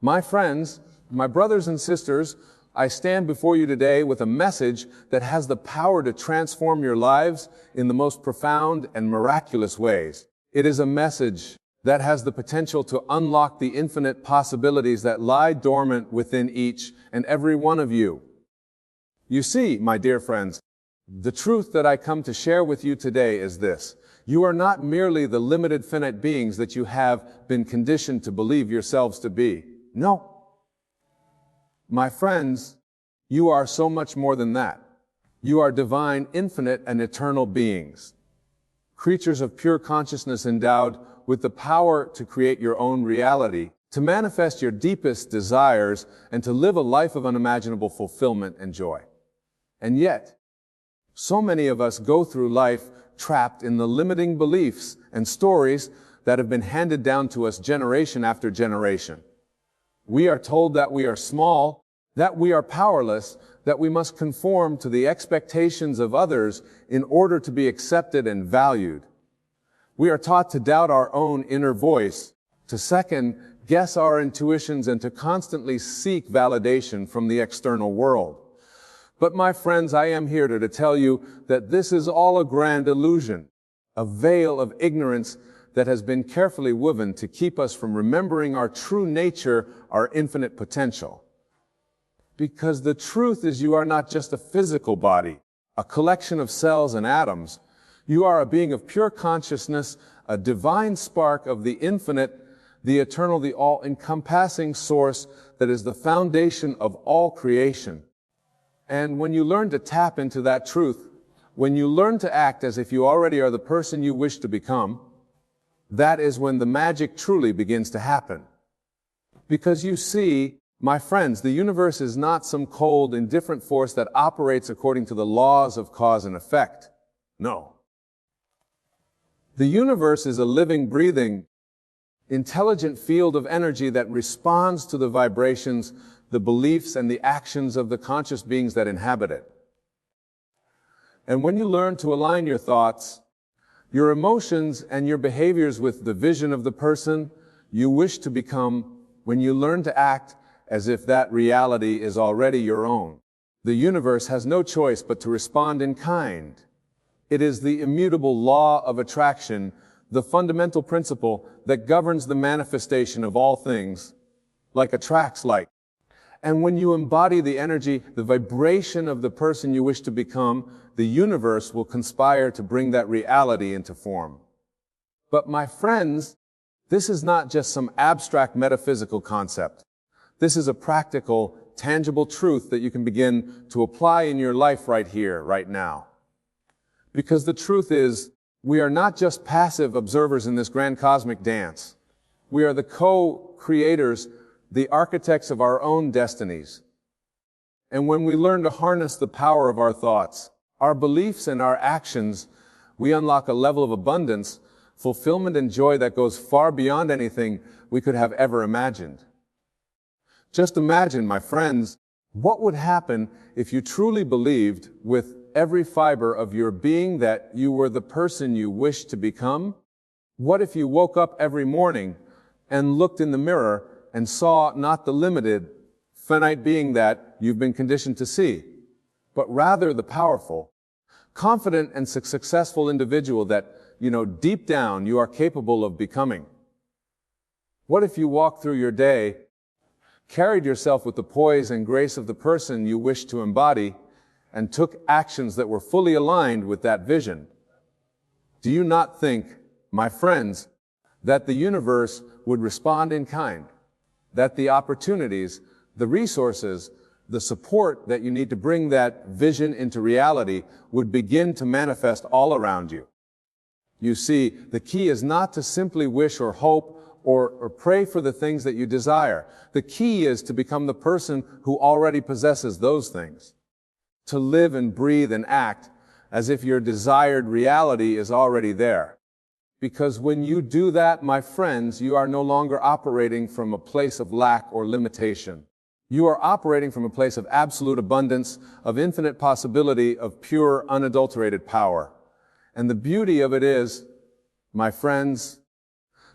My friends, my brothers and sisters, I stand before you today with a message that has the power to transform your lives in the most profound and miraculous ways. It is a message that has the potential to unlock the infinite possibilities that lie dormant within each and every one of you. You see, my dear friends, the truth that I come to share with you today is this. You are not merely the limited finite beings that you have been conditioned to believe yourselves to be. No. My friends, you are so much more than that. You are divine, infinite, and eternal beings. Creatures of pure consciousness endowed with the power to create your own reality, to manifest your deepest desires, and to live a life of unimaginable fulfillment and joy. And yet, so many of us go through life trapped in the limiting beliefs and stories that have been handed down to us generation after generation. We are told that we are small, that we are powerless, that we must conform to the expectations of others in order to be accepted and valued. We are taught to doubt our own inner voice, to second guess our intuitions, and to constantly seek validation from the external world. But my friends, I am here to tell you that this is all a grand illusion, a veil of ignorance that has been carefully woven to keep us from remembering our true nature, our infinite potential. Because the truth is, you are not just a physical body, a collection of cells and atoms. You are a being of pure consciousness, a divine spark of the infinite, the eternal, the all-encompassing source that is the foundation of all creation. And when you learn to tap into that truth, when you learn to act as if you already are the person you wish to become, that is when the magic truly begins to happen. Because you see, my friends, the universe is not some cold, indifferent force that operates according to the laws of cause and effect. No. The universe is a living, breathing, intelligent field of energy that responds to the vibrations, the beliefs, and the actions of the conscious beings that inhabit it. And when you learn to align your thoughts, your emotions, and your behaviors with the vision of the person you wish to become, when you learn to act as if that reality is already your own, the universe has no choice but to respond in kind. It is the immutable law of attraction, the fundamental principle that governs the manifestation of all things, like attracts like. And when you embody the energy, the vibration of the person you wish to become, the universe will conspire to bring that reality into form. But my friends, this is not just some abstract metaphysical concept. This is a practical, tangible truth that you can begin to apply in your life right here, right now. Because the truth is, we are not just passive observers in this grand cosmic dance. We are the co-creators, the architects of our own destinies. And when we learn to harness the power of our thoughts, our beliefs, and our actions, we unlock a level of abundance, fulfillment, and joy that goes far beyond anything we could have ever imagined. Just imagine, my friends, what would happen if you truly believed with every fiber of your being that you were the person you wished to become? What if you woke up every morning and looked in the mirror and saw not the limited, finite being that you've been conditioned to see, but rather the powerful, confident, and successful individual that, deep down you are capable of becoming? What if you walked through your day, carried yourself with the poise and grace of the person you wish to embody, and took actions that were fully aligned with that vision? Do you not think, my friends, that the universe would respond in kind? That the opportunities, the resources, the support that you need to bring that vision into reality would begin to manifest all around you? You see, the key is not to simply wish or hope or pray for the things that you desire. The key is to become the person who already possesses those things. To live and breathe and act as if your desired reality is already there. Because when you do that, my friends, you are no longer operating from a place of lack or limitation. You are operating from a place of absolute abundance, of infinite possibility, of pure, unadulterated power. And the beauty of it is, my friends,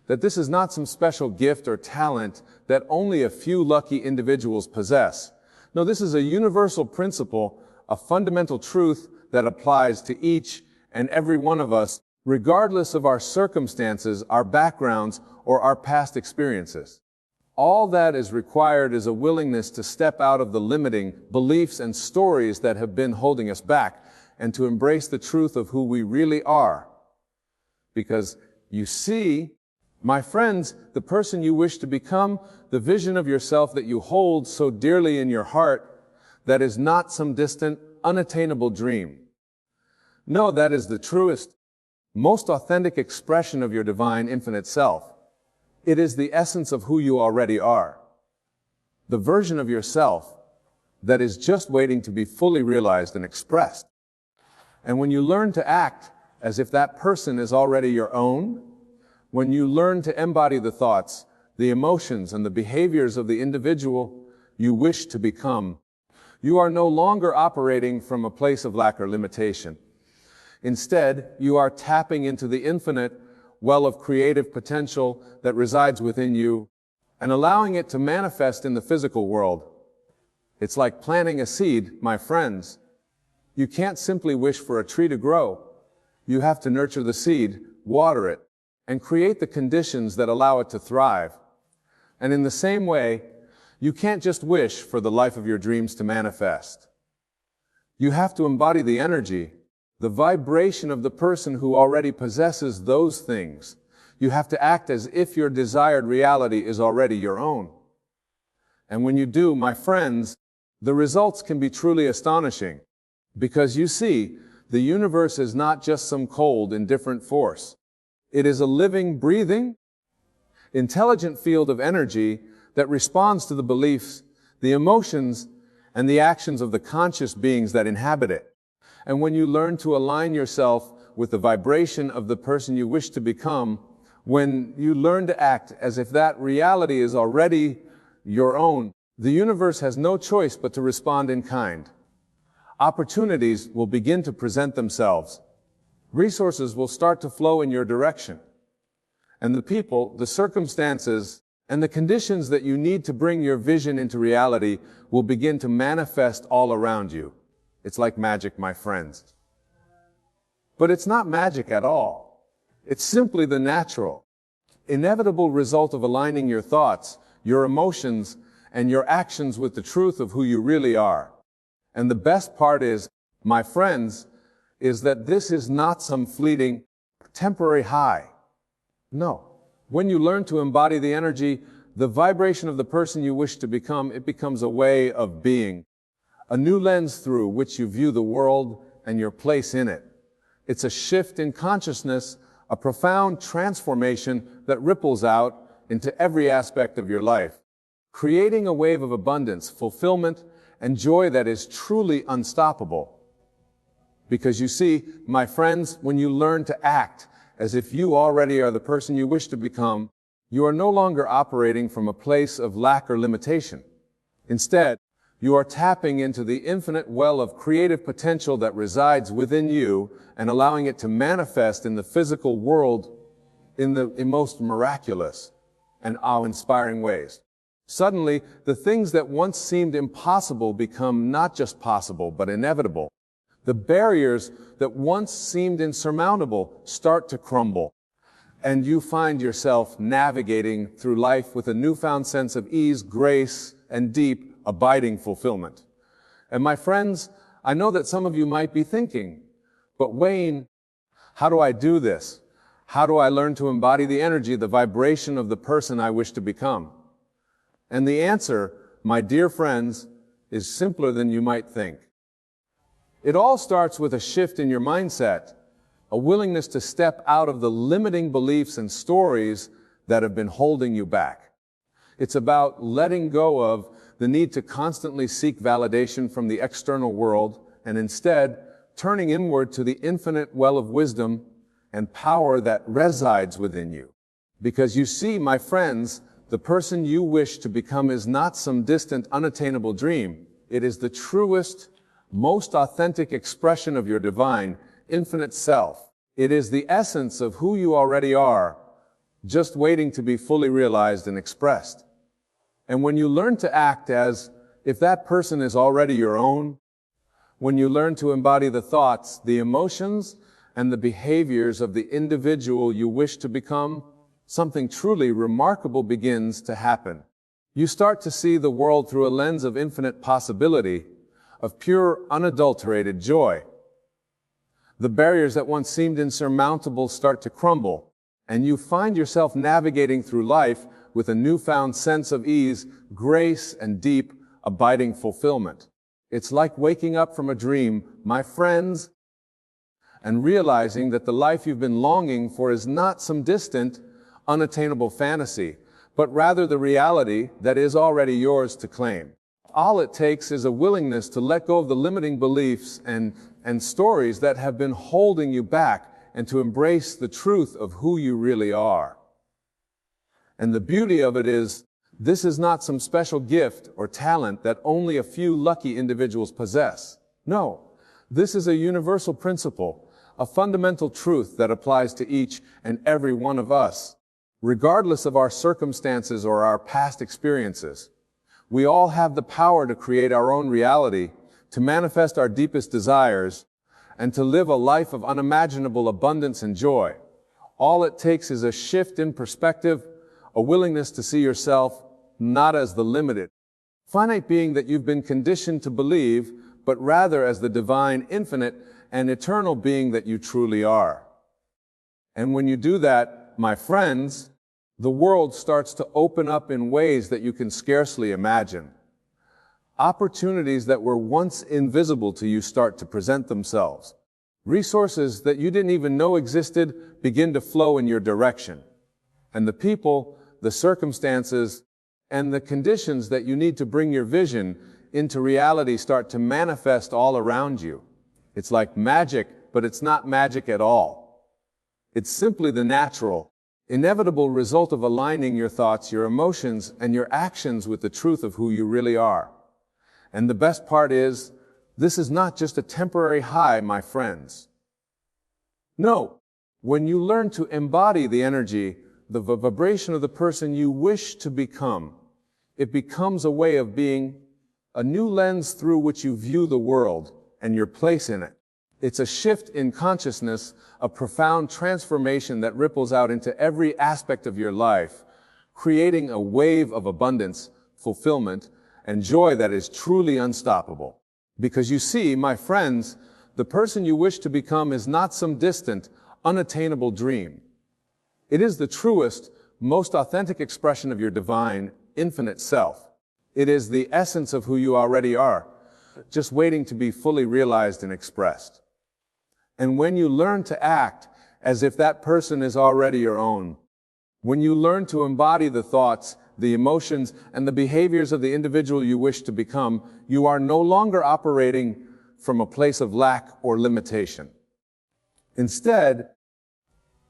That this is not some special gift or talent that only a few lucky individuals possess. No, this is a universal principle, a fundamental truth that applies to each and every one of us, regardless of our circumstances, our backgrounds, or our past experiences. All that is required is a willingness to step out of the limiting beliefs and stories that have been holding us back, and to embrace the truth of who we really are. Because you see, my friends, the person you wish to become, the vision of yourself that you hold so dearly in your heart, that is not some distant, unattainable dream. No, that is the truest, most authentic expression of your divine infinite self. It is the essence of who you already are. The version of yourself that is just waiting to be fully realized and expressed. And when you learn to act as if that person is already your own, when you learn to embody the thoughts, the emotions, and the behaviors of the individual you wish to become, you are no longer operating from a place of lack or limitation. Instead, you are tapping into the infinite well of creative potential that resides within you and allowing it to manifest in the physical world. It's like planting a seed, my friends. You can't simply wish for a tree to grow. You have to nurture the seed, water it, and create the conditions that allow it to thrive. And in the same way, you can't just wish for the life of your dreams to manifest. You have to embody the energy, the vibration of the person who already possesses those things. You have to act as if your desired reality is already your own. And when you do, my friends, the results can be truly astonishing. Because you see, the universe is not just some cold, indifferent force. It is a living, breathing, intelligent field of energy that responds to the beliefs, the emotions, and the actions of the conscious beings that inhabit it. And when you learn to align yourself with the vibration of the person you wish to become, when you learn to act as if that reality is already your own, the universe has no choice but to respond in kind. Opportunities will begin to present themselves. Resources will start to flow in your direction. And the people, the circumstances, and the conditions that you need to bring your vision into reality will begin to manifest all around you. It's like magic, my friends. But it's not magic at all. It's simply the natural, inevitable result of aligning your thoughts, your emotions, and your actions with the truth of who you really are. And the best part is, my friends, is that this is not some fleeting, temporary high. No. When you learn to embody the energy, the vibration of the person you wish to become, it becomes a way of being, a new lens through which you view the world and your place in it. It's a shift in consciousness, a profound transformation that ripples out into every aspect of your life, creating a wave of abundance, fulfillment, and joy that is truly unstoppable. Because you see, my friends, when you learn to act as if you already are the person you wish to become, you are no longer operating from a place of lack or limitation. Instead, you are tapping into the infinite well of creative potential that resides within you and allowing it to manifest in the physical world in the most miraculous and awe-inspiring ways. Suddenly, the things that once seemed impossible become not just possible, but inevitable. The barriers that once seemed insurmountable start to crumble, and you find yourself navigating through life with a newfound sense of ease, grace, and deep, abiding fulfillment. And my friends, I know that some of you might be thinking, but Wayne, how do I do this? How do I learn to embody the energy, the vibration of the person I wish to become? And the answer, my dear friends, is simpler than you might think. It all starts with a shift in your mindset, a willingness to step out of the limiting beliefs and stories that have been holding you back. It's about letting go of the need to constantly seek validation from the external world and instead turning inward to the infinite well of wisdom and power that resides within you. Because you see, my friends, the person you wish to become is not some distant, unattainable dream. It is the truest, most authentic expression of your divine, infinite self. It is the essence of who you already are, just waiting to be fully realized and expressed. And when you learn to act as if that person is already your own, when you learn to embody the thoughts, the emotions, and the behaviors of the individual you wish to become, something truly remarkable begins to happen. You start to see the world through a lens of infinite possibility, of pure, unadulterated joy. The barriers that once seemed insurmountable start to crumble, and you find yourself navigating through life with a newfound sense of ease, grace, and deep, abiding fulfillment. It's like waking up from a dream, my friends, and realizing that the life you've been longing for is not some distant, unattainable fantasy, but rather the reality that is already yours to claim. All it takes is a willingness to let go of the limiting beliefs and stories that have been holding you back, and to embrace the truth of who you really are. And the beauty of it is, this is not some special gift or talent that only a few lucky individuals possess. No, this is a universal principle, a fundamental truth that applies to each and every one of us, regardless of our circumstances or our past experiences. We all have the power to create our own reality, to manifest our deepest desires, and to live a life of unimaginable abundance and joy. All it takes is a shift in perspective, a willingness to see yourself not as the limited, finite being that you've been conditioned to believe, but rather as the divine, infinite, and eternal being that you truly are. And when you do that, my friends, the world starts to open up in ways that you can scarcely imagine. Opportunities that were once invisible to you start to present themselves. Resources that you didn't even know existed begin to flow in your direction. And the people, the circumstances, and the conditions that you need to bring your vision into reality start to manifest all around you. It's like magic, but it's not magic at all. It's simply the natural, inevitable result of aligning your thoughts, your emotions, and your actions with the truth of who you really are. And the best part is, this is not just a temporary high, my friends. No, when you learn to embody the energy, the vibration of the person you wish to become, it becomes a way of being, a new lens through which you view the world and your place in it. It's a shift in consciousness, a profound transformation that ripples out into every aspect of your life, creating a wave of abundance, fulfillment, and joy that is truly unstoppable. Because you see, my friends, the person you wish to become is not some distant, unattainable dream. It is the truest, most authentic expression of your divine, infinite self. It is the essence of who you already are, just waiting to be fully realized and expressed. And when you learn to act as if that person is already your own, when you learn to embody the thoughts, the emotions, and the behaviors of the individual you wish to become, you are no longer operating from a place of lack or limitation. Instead,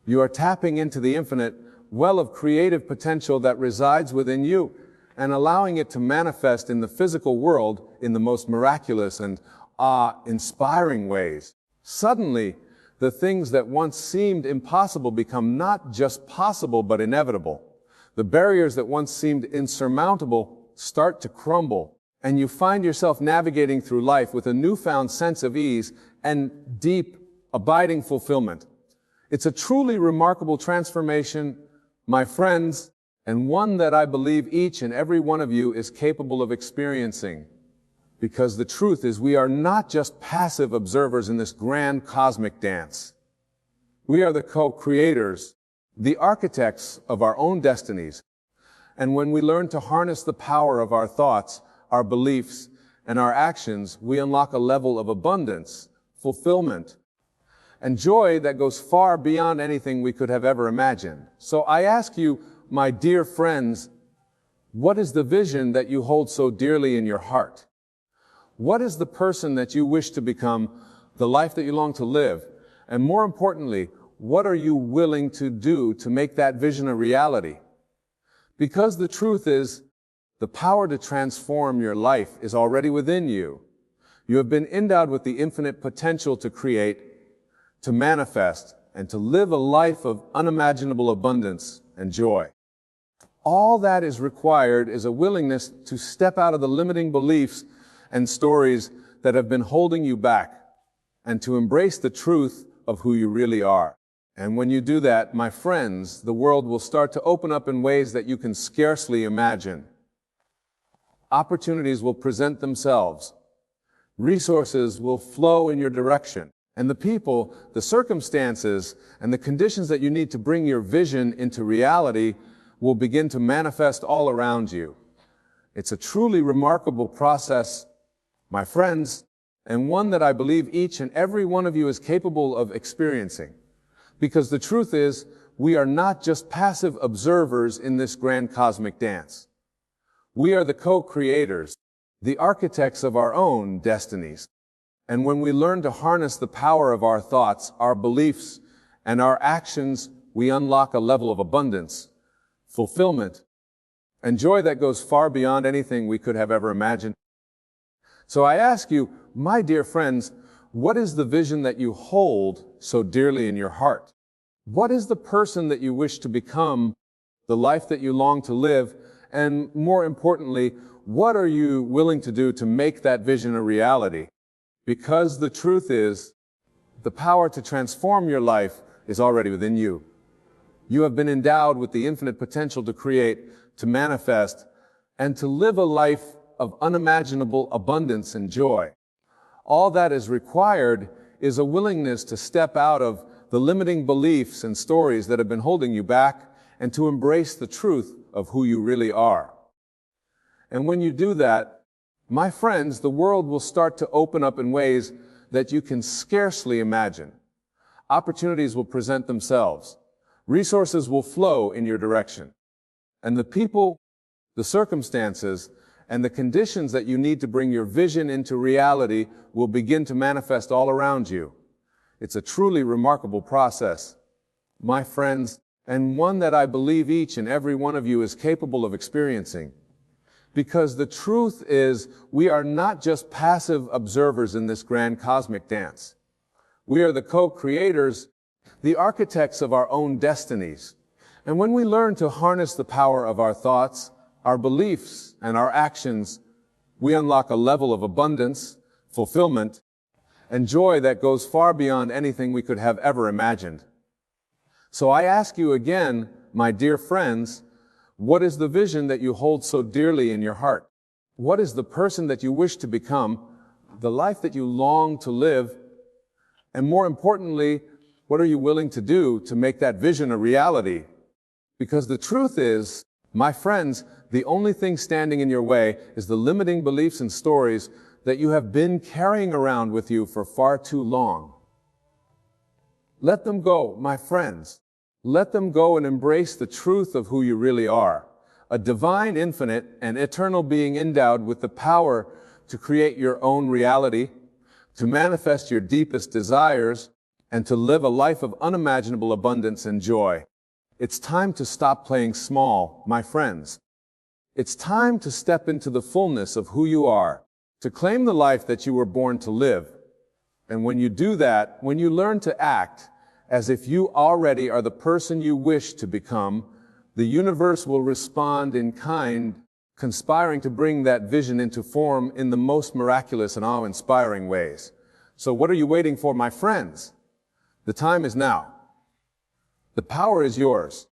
you are tapping into the infinite well of creative potential that resides within you and allowing it to manifest in the physical world in the most miraculous and awe-inspiring ways. Suddenly, the things that once seemed impossible become not just possible but inevitable. The barriers that once seemed insurmountable start to crumble, and you find yourself navigating through life with a newfound sense of ease and deep, abiding fulfillment. It's a truly remarkable transformation, my friends, and one that I believe each and every one of you is capable of experiencing. Because the truth is, we are not just passive observers in this grand cosmic dance. We are the co-creators, the architects of our own destinies. And when we learn to harness the power of our thoughts, our beliefs, and our actions, we unlock a level of abundance, fulfillment, and joy that goes far beyond anything we could have ever imagined. So I ask you, my dear friends, what is the vision that you hold so dearly in your heart? What is the person that you wish to become, the life that you long to live? And more importantly, what are you willing to do to make that vision a reality? Because the truth is, the power to transform your life is already within you. You have been endowed with the infinite potential to create, to manifest, and to live a life of unimaginable abundance, and joy. All that is required is a willingness to step out of the limiting beliefs and stories that have been holding you back, and to embrace the truth of who you really are. And when you do that, my friends, the world will start to open up in ways that you can scarcely imagine. Opportunities will present themselves. Resources will flow in your direction. And the people, the circumstances, and the conditions that you need to bring your vision into reality will begin to manifest all around you. It's a truly remarkable process, my friends, and one that I believe each and every one of you is capable of experiencing. Because the truth is, we are not just passive observers in this grand cosmic dance. We are the co-creators, the architects of our own destinies. And when we learn to harness the power of our thoughts, our beliefs, and our actions, we unlock a level of abundance, fulfillment, and joy that goes far beyond anything we could have ever imagined. So I ask you, my dear friends, what is the vision that you hold so dearly in your heart? What is the person that you wish to become, the life that you long to live, and more importantly, what are you willing to do to make that vision a reality? Because the truth is, the power to transform your life is already within you. You have been endowed with the infinite potential to create, to manifest, and to live a life of unimaginable abundance and joy. All that is required is a willingness to step out of the limiting beliefs and stories that have been holding you back and to embrace the truth of who you really are. And when you do that, my friends, the world will start to open up in ways that you can scarcely imagine. Opportunities will present themselves. Resources will flow in your direction. And the people, the circumstances, and the conditions that you need to bring your vision into reality will begin to manifest all around you. It's a truly remarkable process, my friends, and one that I believe each and every one of you is capable of experiencing. Because the truth is, we are not just passive observers in this grand cosmic dance. We are the co-creators, the architects of our own destinies. And when we learn to harness the power of our thoughts, our beliefs, and our actions, we unlock a level of abundance, fulfillment, and joy that goes far beyond anything we could have ever imagined. So I ask you again, my dear friends, what is the vision that you hold so dearly in your heart? What is the person that you wish to become, the life that you long to live? And more importantly, what are you willing to do to make that vision a reality? Because the truth is, my friends, the only thing standing in your way is the limiting beliefs and stories that you have been carrying around with you for far too long. Let them go, my friends. Let them go and embrace the truth of who you really are, a divine, infinite, and eternal being endowed with the power to create your own reality, to manifest your deepest desires, and to live a life of unimaginable abundance and joy. It's time to stop playing small, my friends. It's time to step into the fullness of who you are, to claim the life that you were born to live. And when you do that, when you learn to act as if you already are the person you wish to become, the universe will respond in kind, conspiring to bring that vision into form in the most miraculous and awe-inspiring ways. So what are you waiting for, my friends? The time is now. The power is yours,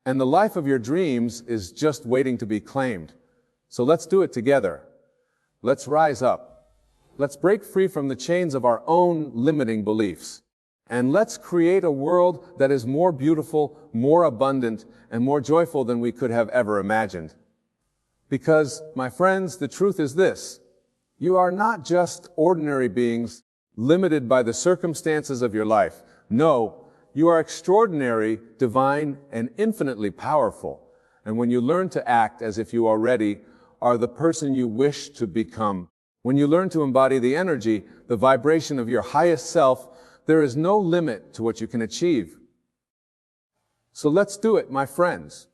and the life of your dreams is just waiting to be claimed. So let's do it together. Let's rise up. Let's break free from the chains of our own limiting beliefs. And let's create a world that is more beautiful, more abundant, and more joyful than we could have ever imagined. Because, my friends, the truth is this: you are not just ordinary beings limited by the circumstances of your life. No, you are extraordinary, divine, and infinitely powerful. And when you learn to act as if you already are the person you wish to become, when you learn to embody the energy, the vibration of your highest self, there is no limit to what you can achieve. So let's do it, my friends.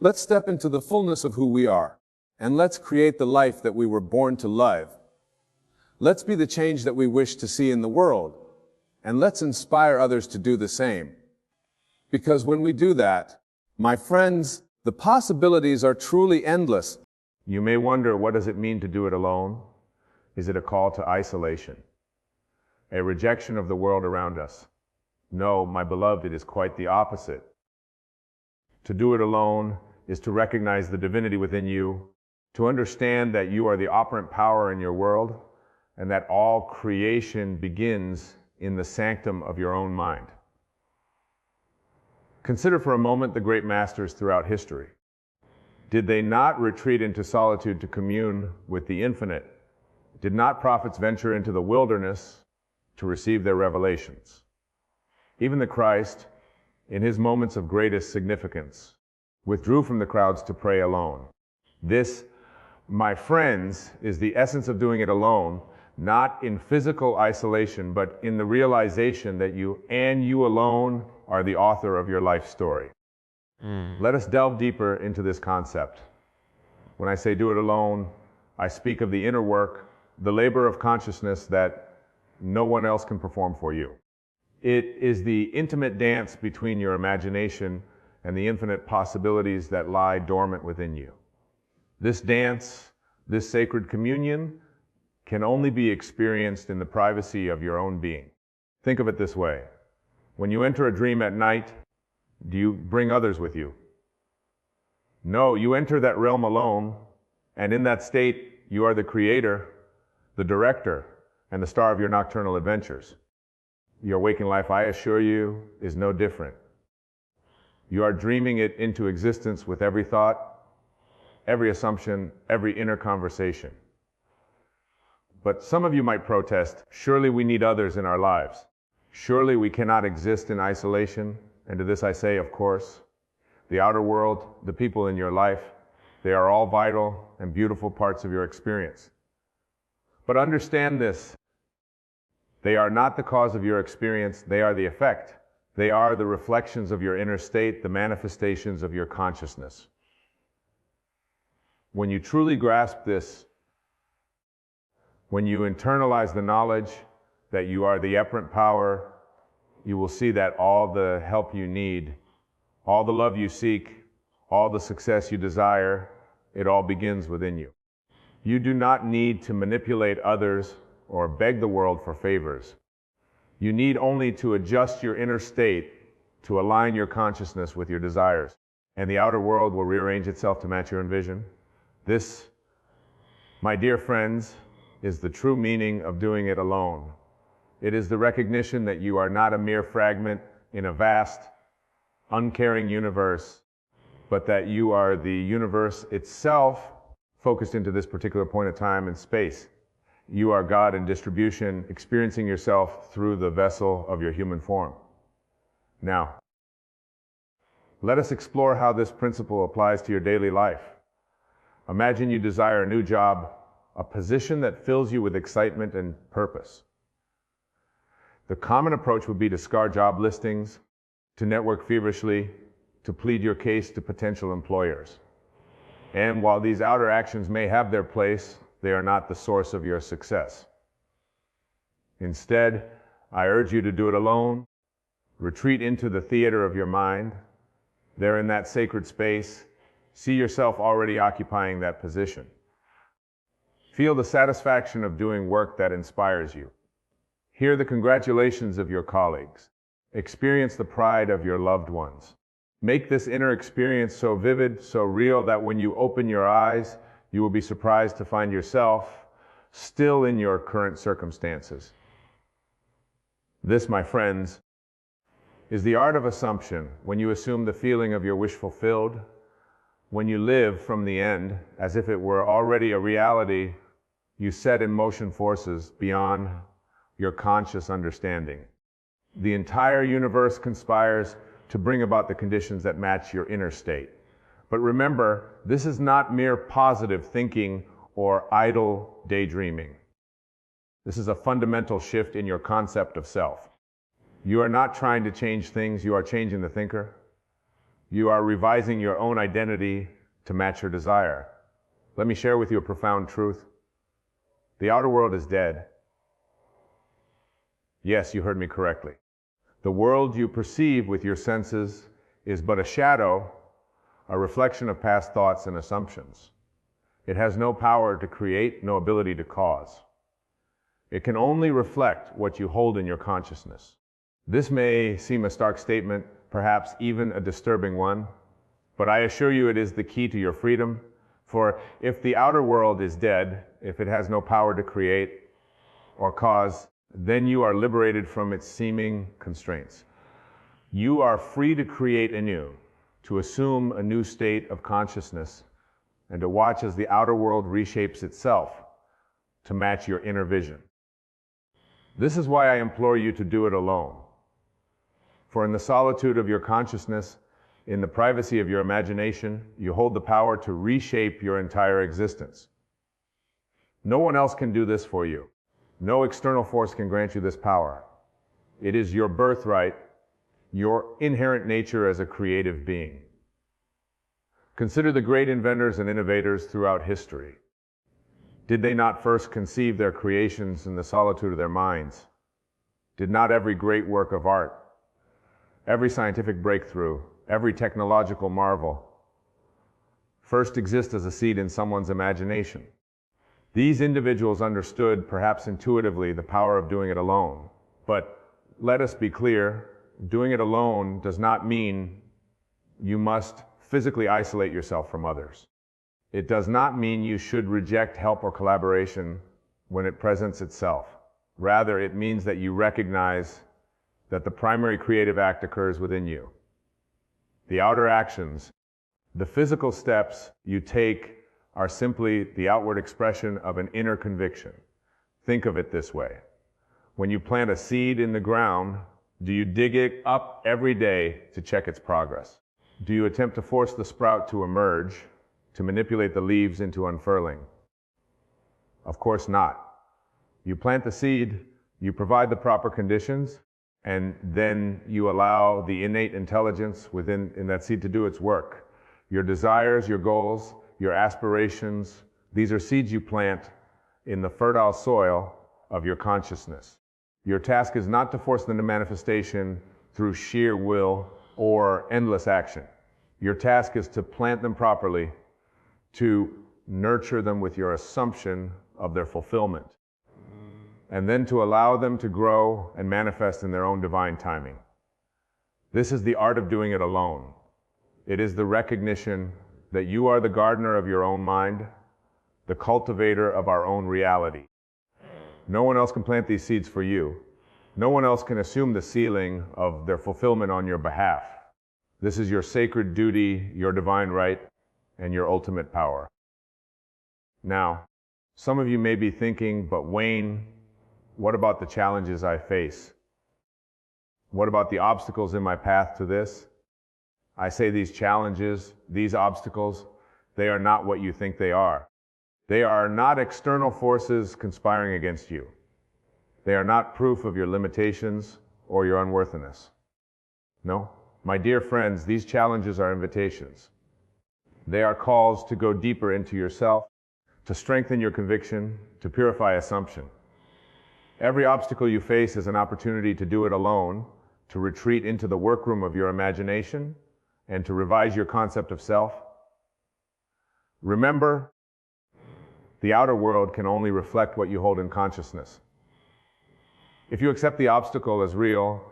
Let's step into the fullness of who we are, and let's create the life that we were born to live. Let's be the change that we wish to see in the world, and let's inspire others to do the same. Because when we do that, My friends, the possibilities are truly endless. You may wonder, what does it mean to do it alone? Is it a call to isolation? A rejection of the world around us? No, my beloved, it is quite the opposite. To do it alone is to recognize the divinity within you, to understand that you are the operant power in your world, and that all creation begins in the sanctum of your own mind. Consider for a moment the great masters throughout history. Did they not retreat into solitude to commune with the infinite? Did not prophets venture into the wilderness to receive their revelations? Even the Christ, in his moments of greatest significance, withdrew from the crowds to pray alone. This, my friends, is the essence of doing it alone, not in physical isolation, but in the realization that you alone are the author of your life story. Let us delve deeper into this concept. When I say do it alone, I speak of the inner work, the labor of consciousness that no one else can perform for you. It is the intimate dance between your imagination and the infinite possibilities that lie dormant within you. This dance, this sacred communion, can only be experienced in the privacy of your own being. Think of it this way. When you enter a dream at night, do you bring others with you? No, you enter that realm alone, and in that state, you are the creator, the director, and the star of your nocturnal adventures. Your waking life, I assure you, is no different. You are dreaming it into existence with every thought, every assumption, every inner conversation. But some of you might protest, surely we need others in our lives. Surely we cannot exist in isolation. And to this I say, of course, the outer world, the people in your life, they are all vital and beautiful parts of your experience. But understand this, they are not the cause of your experience, they are the effect. They are the reflections of your inner state, the manifestations of your consciousness. When you truly grasp this, when you internalize the knowledge that you are the operant power, you will see that all the help you need, all the love you seek, all the success you desire, it all begins within you. You do not need to manipulate others or beg the world for favors. You need only to adjust your inner state to align your consciousness with your desires, and the outer world will rearrange itself to match your vision. This, my dear friends, is the true meaning of doing it alone. It is the recognition that you are not a mere fragment in a vast, uncaring universe, but that you are the universe itself focused into this particular point of time and space. You are God in distribution, experiencing yourself through the vessel of your human form. Now, let us explore how this principle applies to your daily life. Imagine you desire a new job, a position that fills you with excitement and purpose. The common approach would be to scour job listings, to network feverishly, to plead your case to potential employers. And while these outer actions may have their place, they are not the source of your success. Instead, I urge you to do it alone. Retreat into the theater of your mind. There in that sacred space, see yourself already occupying that position. Feel the satisfaction of doing work that inspires you. Hear the congratulations of your colleagues. Experience the pride of your loved ones. Make this inner experience so vivid, so real, that when you open your eyes, you will be surprised to find yourself still in your current circumstances. This, my friends, is the art of assumption, when you assume the feeling of your wish fulfilled, when you live from the end as if it were already a reality. You set in motion forces beyond your conscious understanding. The entire universe conspires to bring about the conditions that match your inner state. But remember, this is not mere positive thinking or idle daydreaming. This is a fundamental shift in your concept of self. You are not trying to change things, you are changing the thinker. You are revising your own identity to match your desire. Let me share with you a profound truth. The outer world is dead. Yes, you heard me correctly. The world you perceive with your senses is but a shadow a reflection of past thoughts and assumptions. It has no power to create, no ability to cause. It can only reflect what you hold in your consciousness. This may seem a stark statement, perhaps even a disturbing one, but I assure you it is the key to your freedom. For if the outer world is dead, if it has no power to create or cause, then you are liberated from its seeming constraints. You are free to create anew, to assume a new state of consciousness, and to watch as the outer world reshapes itself to match your inner vision. This is why I implore you to do it alone. For in the solitude of your consciousness, in the privacy of your imagination, you hold the power to reshape your entire existence. No one else can do this for you. No external force can grant you this power. It is your birthright, your inherent nature as a creative being. Consider the great inventors and innovators throughout history. Did they not first conceive their creations in the solitude of their minds? Did not every great work of art, every scientific breakthrough, every technological marvel first exist as a seed in someone's imagination? These individuals understood, perhaps intuitively, the power of doing it alone. But let us be clear, doing it alone does not mean you must physically isolate yourself from others. It does not mean you should reject help or collaboration when it presents itself. Rather, it means that you recognize that the primary creative act occurs within you. The outer actions, the physical steps you take, are simply the outward expression of an inner conviction. Think of it this way. When you plant a seed in the ground, do you dig it up every day to check its progress? Do you attempt to force the sprout to emerge, to manipulate the leaves into unfurling? Of course not. You plant the seed, you provide the proper conditions, and then you allow the innate intelligence within that seed to do its work. Your desires, your goals, your aspirations, these are seeds you plant in the fertile soil of your consciousness. Your task is not to force them to manifestation through sheer will or endless action. Your task is to plant them properly, to nurture them with your assumption of their fulfillment, and then to allow them to grow and manifest in their own divine timing. This is the art of doing it alone. It is the recognition that you are the gardener of your own mind, the cultivator of our own reality. No one else can plant these seeds for you. No one else can assume the ceiling of their fulfillment on your behalf. This is your sacred duty, your divine right, and your ultimate power. Now, some of you may be thinking, but Wayne, what about the challenges I face? What about the obstacles in my path to this? I say these challenges, these obstacles, they are not what you think they are. They are not external forces conspiring against you. They are not proof of your limitations or your unworthiness. No, my dear friends, these challenges are invitations. They are calls to go deeper into yourself, to strengthen your conviction, to purify assumption. Every obstacle you face is an opportunity to do it alone, to retreat into the workroom of your imagination, and to revise your concept of self. Remember, the outer world can only reflect what you hold in consciousness. If you accept the obstacle as real,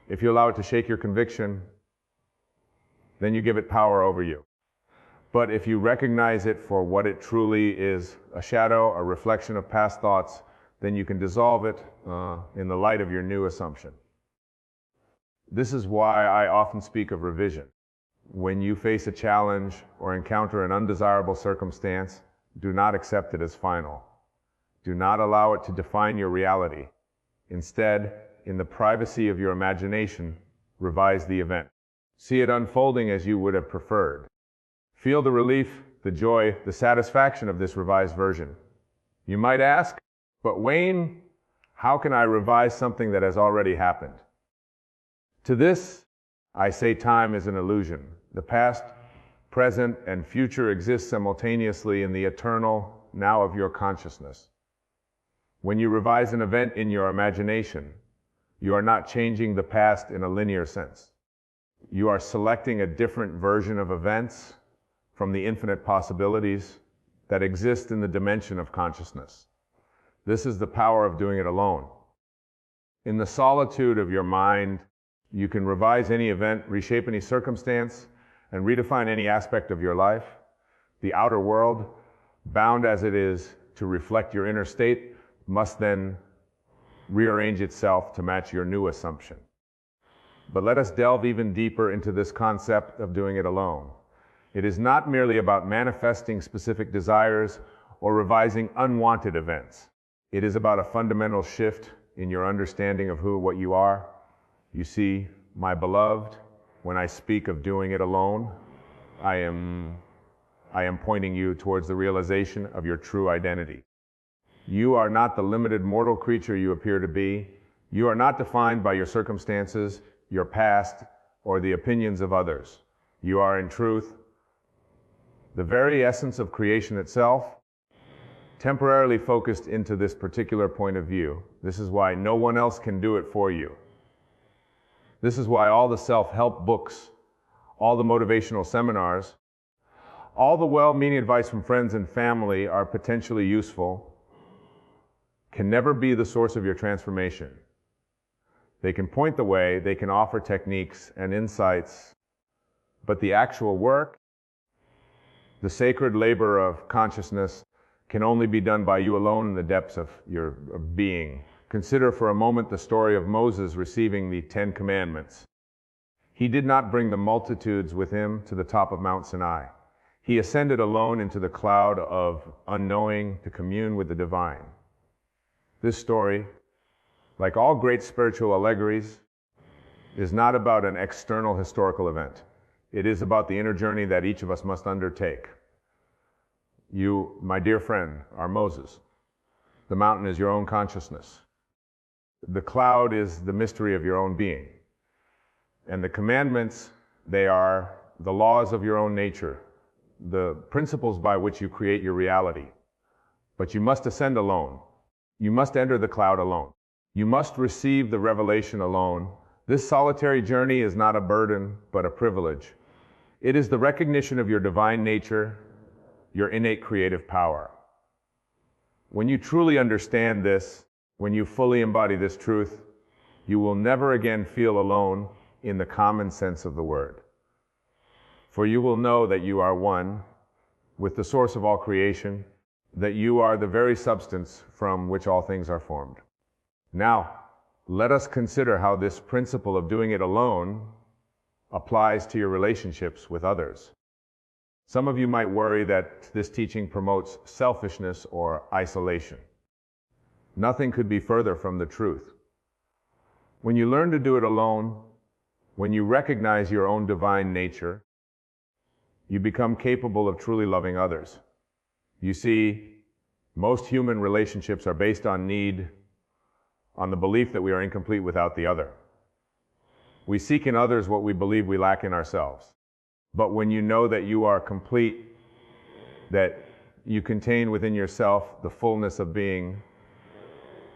if you allow it to shake your conviction, then you give it power over you. But if you recognize it for what it truly is, a shadow, a reflection of past thoughts, then you can dissolve it in the light of your new assumption. This is why I often speak of revision. When you face a challenge or encounter an undesirable circumstance, do not accept it as final. Do not allow it to define your reality. Instead, in the privacy of your imagination, revise the event. See it unfolding as you would have preferred. Feel the relief, the joy, the satisfaction of this revised version. You might ask, but Wayne, how can I revise something that has already happened? To this, I say time is an illusion. The past, present, and future exist simultaneously in the eternal now of your consciousness. When you revise an event in your imagination, you are not changing the past in a linear sense. You are selecting a different version of events from the infinite possibilities that exist in the dimension of consciousness. This is the power of doing it alone. In the solitude of your mind, you can revise any event, reshape any circumstance, and redefine any aspect of your life. The outer world, bound as it is to reflect your inner state, must then rearrange itself to match your new assumption. But let us delve even deeper into this concept of doing it alone. It is not merely about manifesting specific desires or revising unwanted events. It is about a fundamental shift in your understanding of what you are. You see, my beloved, when I speak of doing it alone, I am pointing you towards the realization of your true identity. You are not the limited mortal creature you appear to be. You are not defined by your circumstances, your past, or the opinions of others. You are, in truth, the very essence of creation itself, temporarily focused into this particular point of view. This is why no one else can do it for you. This is why all the self-help books, all the motivational seminars, all the well-meaning advice from friends and family are potentially useful, can never be the source of your transformation. They can point the way, they can offer techniques and insights, but the actual work, the sacred labor of consciousness, can only be done by you alone in the depths of your being. Consider for a moment the story of Moses receiving the 10 Commandments. He did not bring the multitudes with him to the top of Mount Sinai. He ascended alone into the cloud of unknowing to commune with the divine. This story, like all great spiritual allegories, is not about an external historical event. It is about the inner journey that each of us must undertake. You, my dear friend, are Moses. The mountain is your own consciousness. The cloud is the mystery of your own being. And the commandments, they are the laws of your own nature, the principles by which you create your reality. But you must ascend alone. You must enter the cloud alone. You must receive the revelation alone. This solitary journey is not a burden, but a privilege. It is the recognition of your divine nature, your innate creative power. When you truly understand this, when you fully embody this truth, you will never again feel alone in the common sense of the word. For you will know that you are one with the source of all creation, that you are the very substance from which all things are formed. Now, let us consider how this principle of doing it alone applies to your relationships with others. Some of you might worry that this teaching promotes selfishness or isolation. Nothing could be further from the truth. When you learn to do it alone, when you recognize your own divine nature, you become capable of truly loving others. You see, most human relationships are based on need, on the belief that we are incomplete without the other. We seek in others what we believe we lack in ourselves. But when you know that you are complete, that you contain within yourself the fullness of being,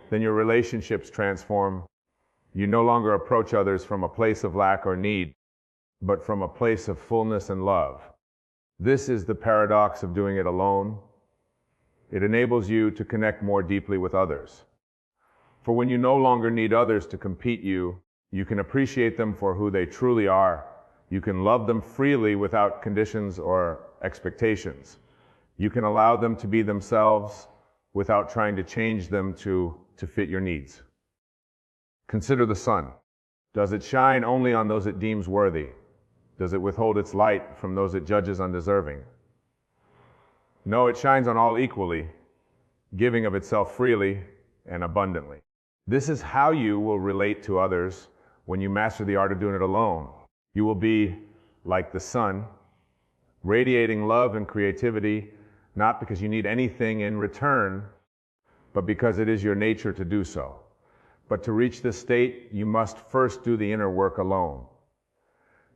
then your relationships transform. You no longer approach others from a place of lack or need, but from a place of fullness and love. This is the paradox of doing it alone. It enables you to connect more deeply with others. For when you no longer need others to compete you can appreciate them for who they truly are. You can love them freely without conditions or expectations. You can allow them to be themselves without trying to change them to fit your needs. Consider the sun. Does it shine only on those it deems worthy? Does it withhold its light from those it judges undeserving? No, it shines on all equally, giving of itself freely and abundantly. This is how you will relate to others when you master the art of doing it alone. You will be like the sun, radiating love and creativity, not because you need anything in return, but because it is your nature to do so. But to reach this state, you must first do the inner work alone.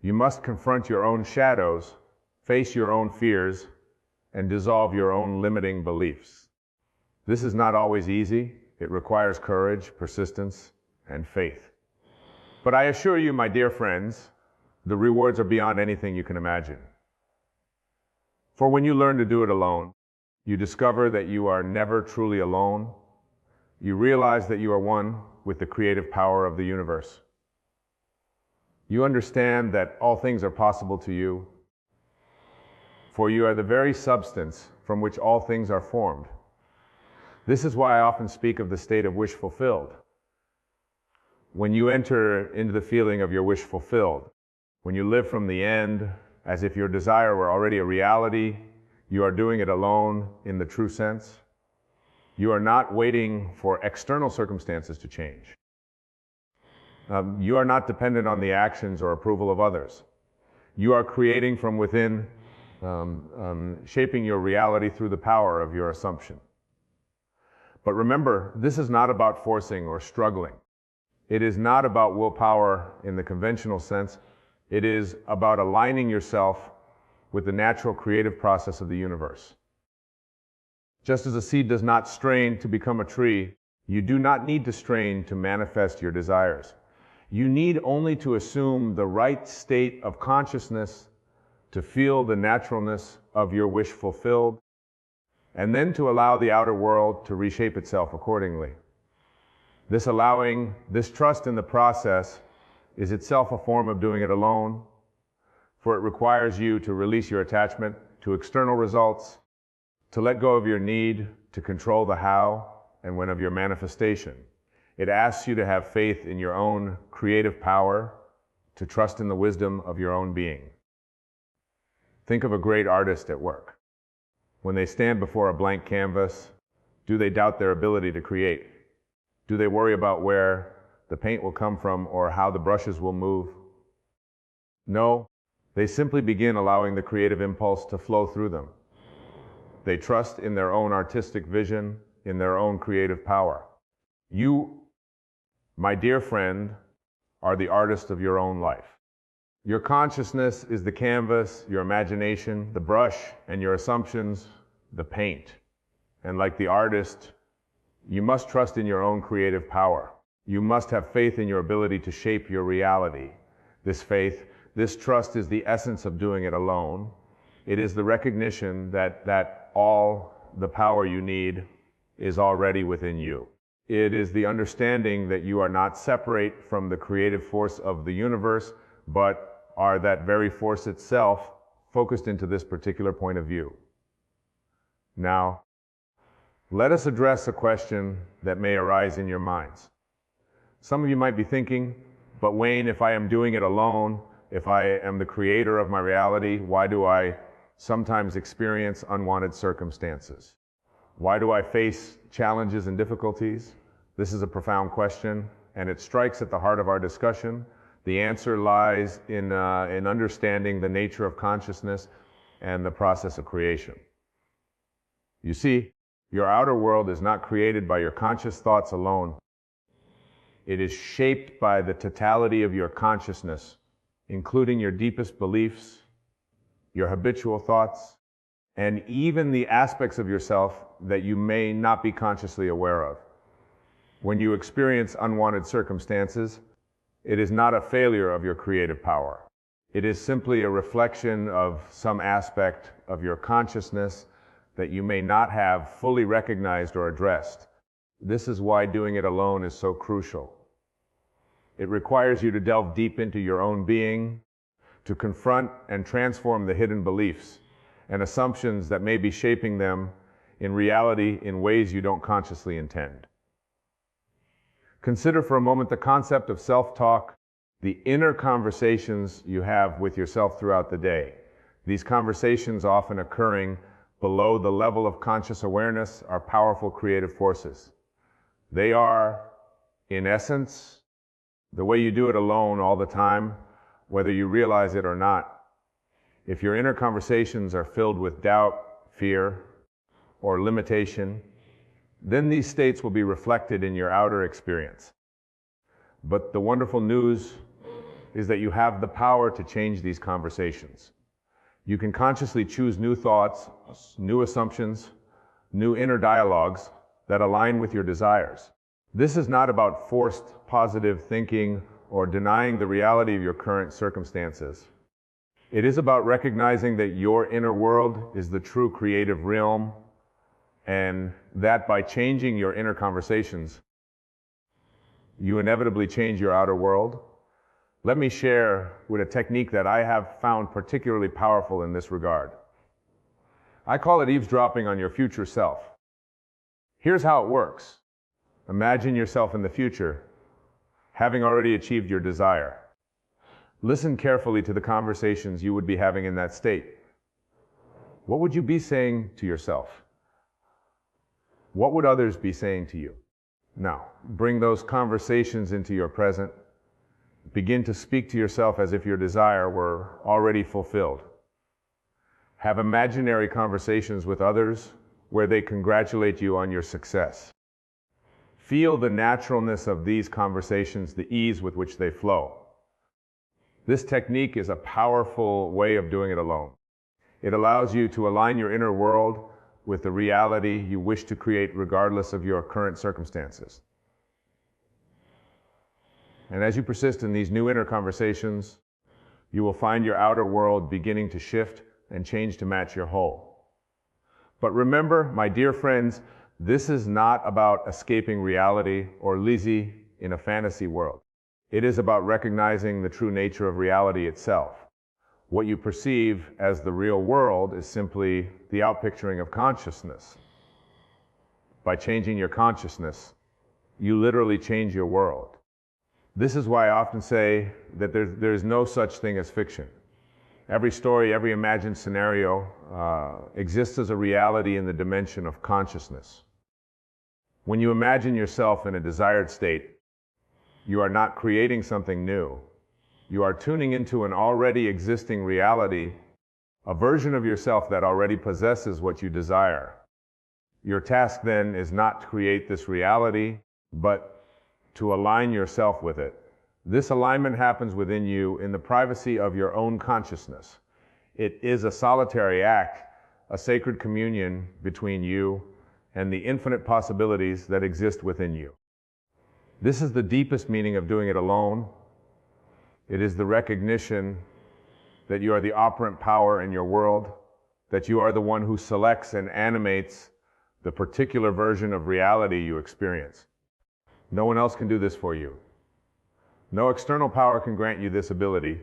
You must confront your own shadows, face your own fears, and dissolve your own limiting beliefs. This is not always easy. It requires courage, persistence, and faith. But I assure you, my dear friends, The rewards are beyond anything you can imagine. For when you learn to do it alone, you discover that you are never truly alone. You realize that you are one with the creative power of the universe. You understand that all things are possible to you, for you are the very substance from which all things are formed. This is why I often speak of the state of wish fulfilled. When you enter into the feeling of your wish fulfilled, when you live from the end as if your desire were already a reality, you are doing it alone in the true sense. You are not waiting for external circumstances to change. You are not dependent on the actions or approval of others. You are creating from within, shaping your reality through the power of your assumption. But remember, this is not about forcing or struggling. It is not about willpower in the conventional sense. It is about aligning yourself with the natural creative process of the universe. Just as a seed does not strain to become a tree, you do not need to strain to manifest your desires. You need only to assume the right state of consciousness to feel the naturalness of your wish fulfilled, and then to allow the outer world to reshape itself accordingly. This trust in the process is itself a form of doing it alone, for it requires you to release your attachment to external results, to let go of your need to control the how and when of your manifestation. It asks you to have faith in your own creative power, to trust in the wisdom of your own being. Think of a great artist at work. When they stand before a blank canvas, do they doubt their ability to create? Do they worry about where the paint will come from or how the brushes will move? No, they simply begin allowing the creative impulse to flow through them. They trust in their own artistic vision, in their own creative power. You, my dear friend, are the artist of your own life. Your consciousness is the canvas, your imagination, the brush, and your assumptions, the paint. And like the artist, you must trust in your own creative power. You must have faith in your ability to shape your reality. This faith, this trust is the essence of doing it alone. It is the recognition that all the power you need is already within you. It is the understanding that you are not separate from the creative force of the universe, but are that very force itself focused into this particular point of view. Now, let us address a question that may arise in your minds. Some of you might be thinking, but Wayne, if I am doing it alone, if I am the creator of my reality, why do I sometimes experience unwanted circumstances? Why do I face challenges and difficulties? This is a profound question, and it strikes at the heart of our discussion. The answer lies in understanding the nature of consciousness and the process of creation. You see, your outer world is not created by your conscious thoughts alone. It is shaped by the totality of your consciousness, including your deepest beliefs, your habitual thoughts, and even the aspects of yourself that you may not be consciously aware of. When you experience unwanted circumstances, it is not a failure of your creative power. It is simply a reflection of some aspect of your consciousness that you may not have fully recognized or addressed. This is why doing it alone is so crucial. It requires you to delve deep into your own being, to confront and transform the hidden beliefs and assumptions that may be shaping them in reality in ways you don't consciously intend. Consider for a moment the concept of self-talk, the inner conversations you have with yourself throughout the day. These conversations, often occurring below the level of conscious awareness, are powerful creative forces. They are, in essence, the way you do it alone all the time, whether you realize it or not. If your inner conversations are filled with doubt, fear, or limitation, then these states will be reflected in your outer experience. But the wonderful news is that you have the power to change these conversations. You can consciously choose new thoughts, new assumptions, new inner dialogues that align with your desires. This is not about forced positive thinking or denying the reality of your current circumstances. It is about recognizing that your inner world is the true creative realm, and that by changing your inner conversations, you inevitably change your outer world. Let me share with a technique that I have found particularly powerful in this regard. I call it eavesdropping on your future self. Here's how it works. Imagine yourself in the future, having already achieved your desire. Listen carefully to the conversations you would be having in that state. What would you be saying to yourself? What would others be saying to you? Now, bring those conversations into your present. Begin to speak to yourself as if your desire were already fulfilled. Have imaginary conversations with others where they congratulate you on your success. Feel the naturalness of these conversations, the ease with which they flow. This technique is a powerful way of doing it alone. It allows you to align your inner world with the reality you wish to create regardless of your current circumstances. And as you persist in these new inner conversations, you will find your outer world beginning to shift and change to match your whole. But remember, my dear friends, this is not about escaping reality or living in a fantasy world. It is about recognizing the true nature of reality itself. What you perceive as the real world is simply the outpicturing of consciousness. By changing your consciousness, you literally change your world. This is why I often say that there is no such thing as fiction. Every story, every imagined scenario exists as a reality in the dimension of consciousness. When you imagine yourself in a desired state, you are not creating something new. You are tuning into an already existing reality, a version of yourself that already possesses what you desire. Your task then is not to create this reality, but to align yourself with it. This alignment happens within you in the privacy of your own consciousness. It is a solitary act, a sacred communion between you and the infinite possibilities that exist within you. This is the deepest meaning of doing it alone. It is the recognition that you are the operant power in your world, that you are the one who selects and animates the particular version of reality you experience. No one else can do this for you. No external power can grant you this ability.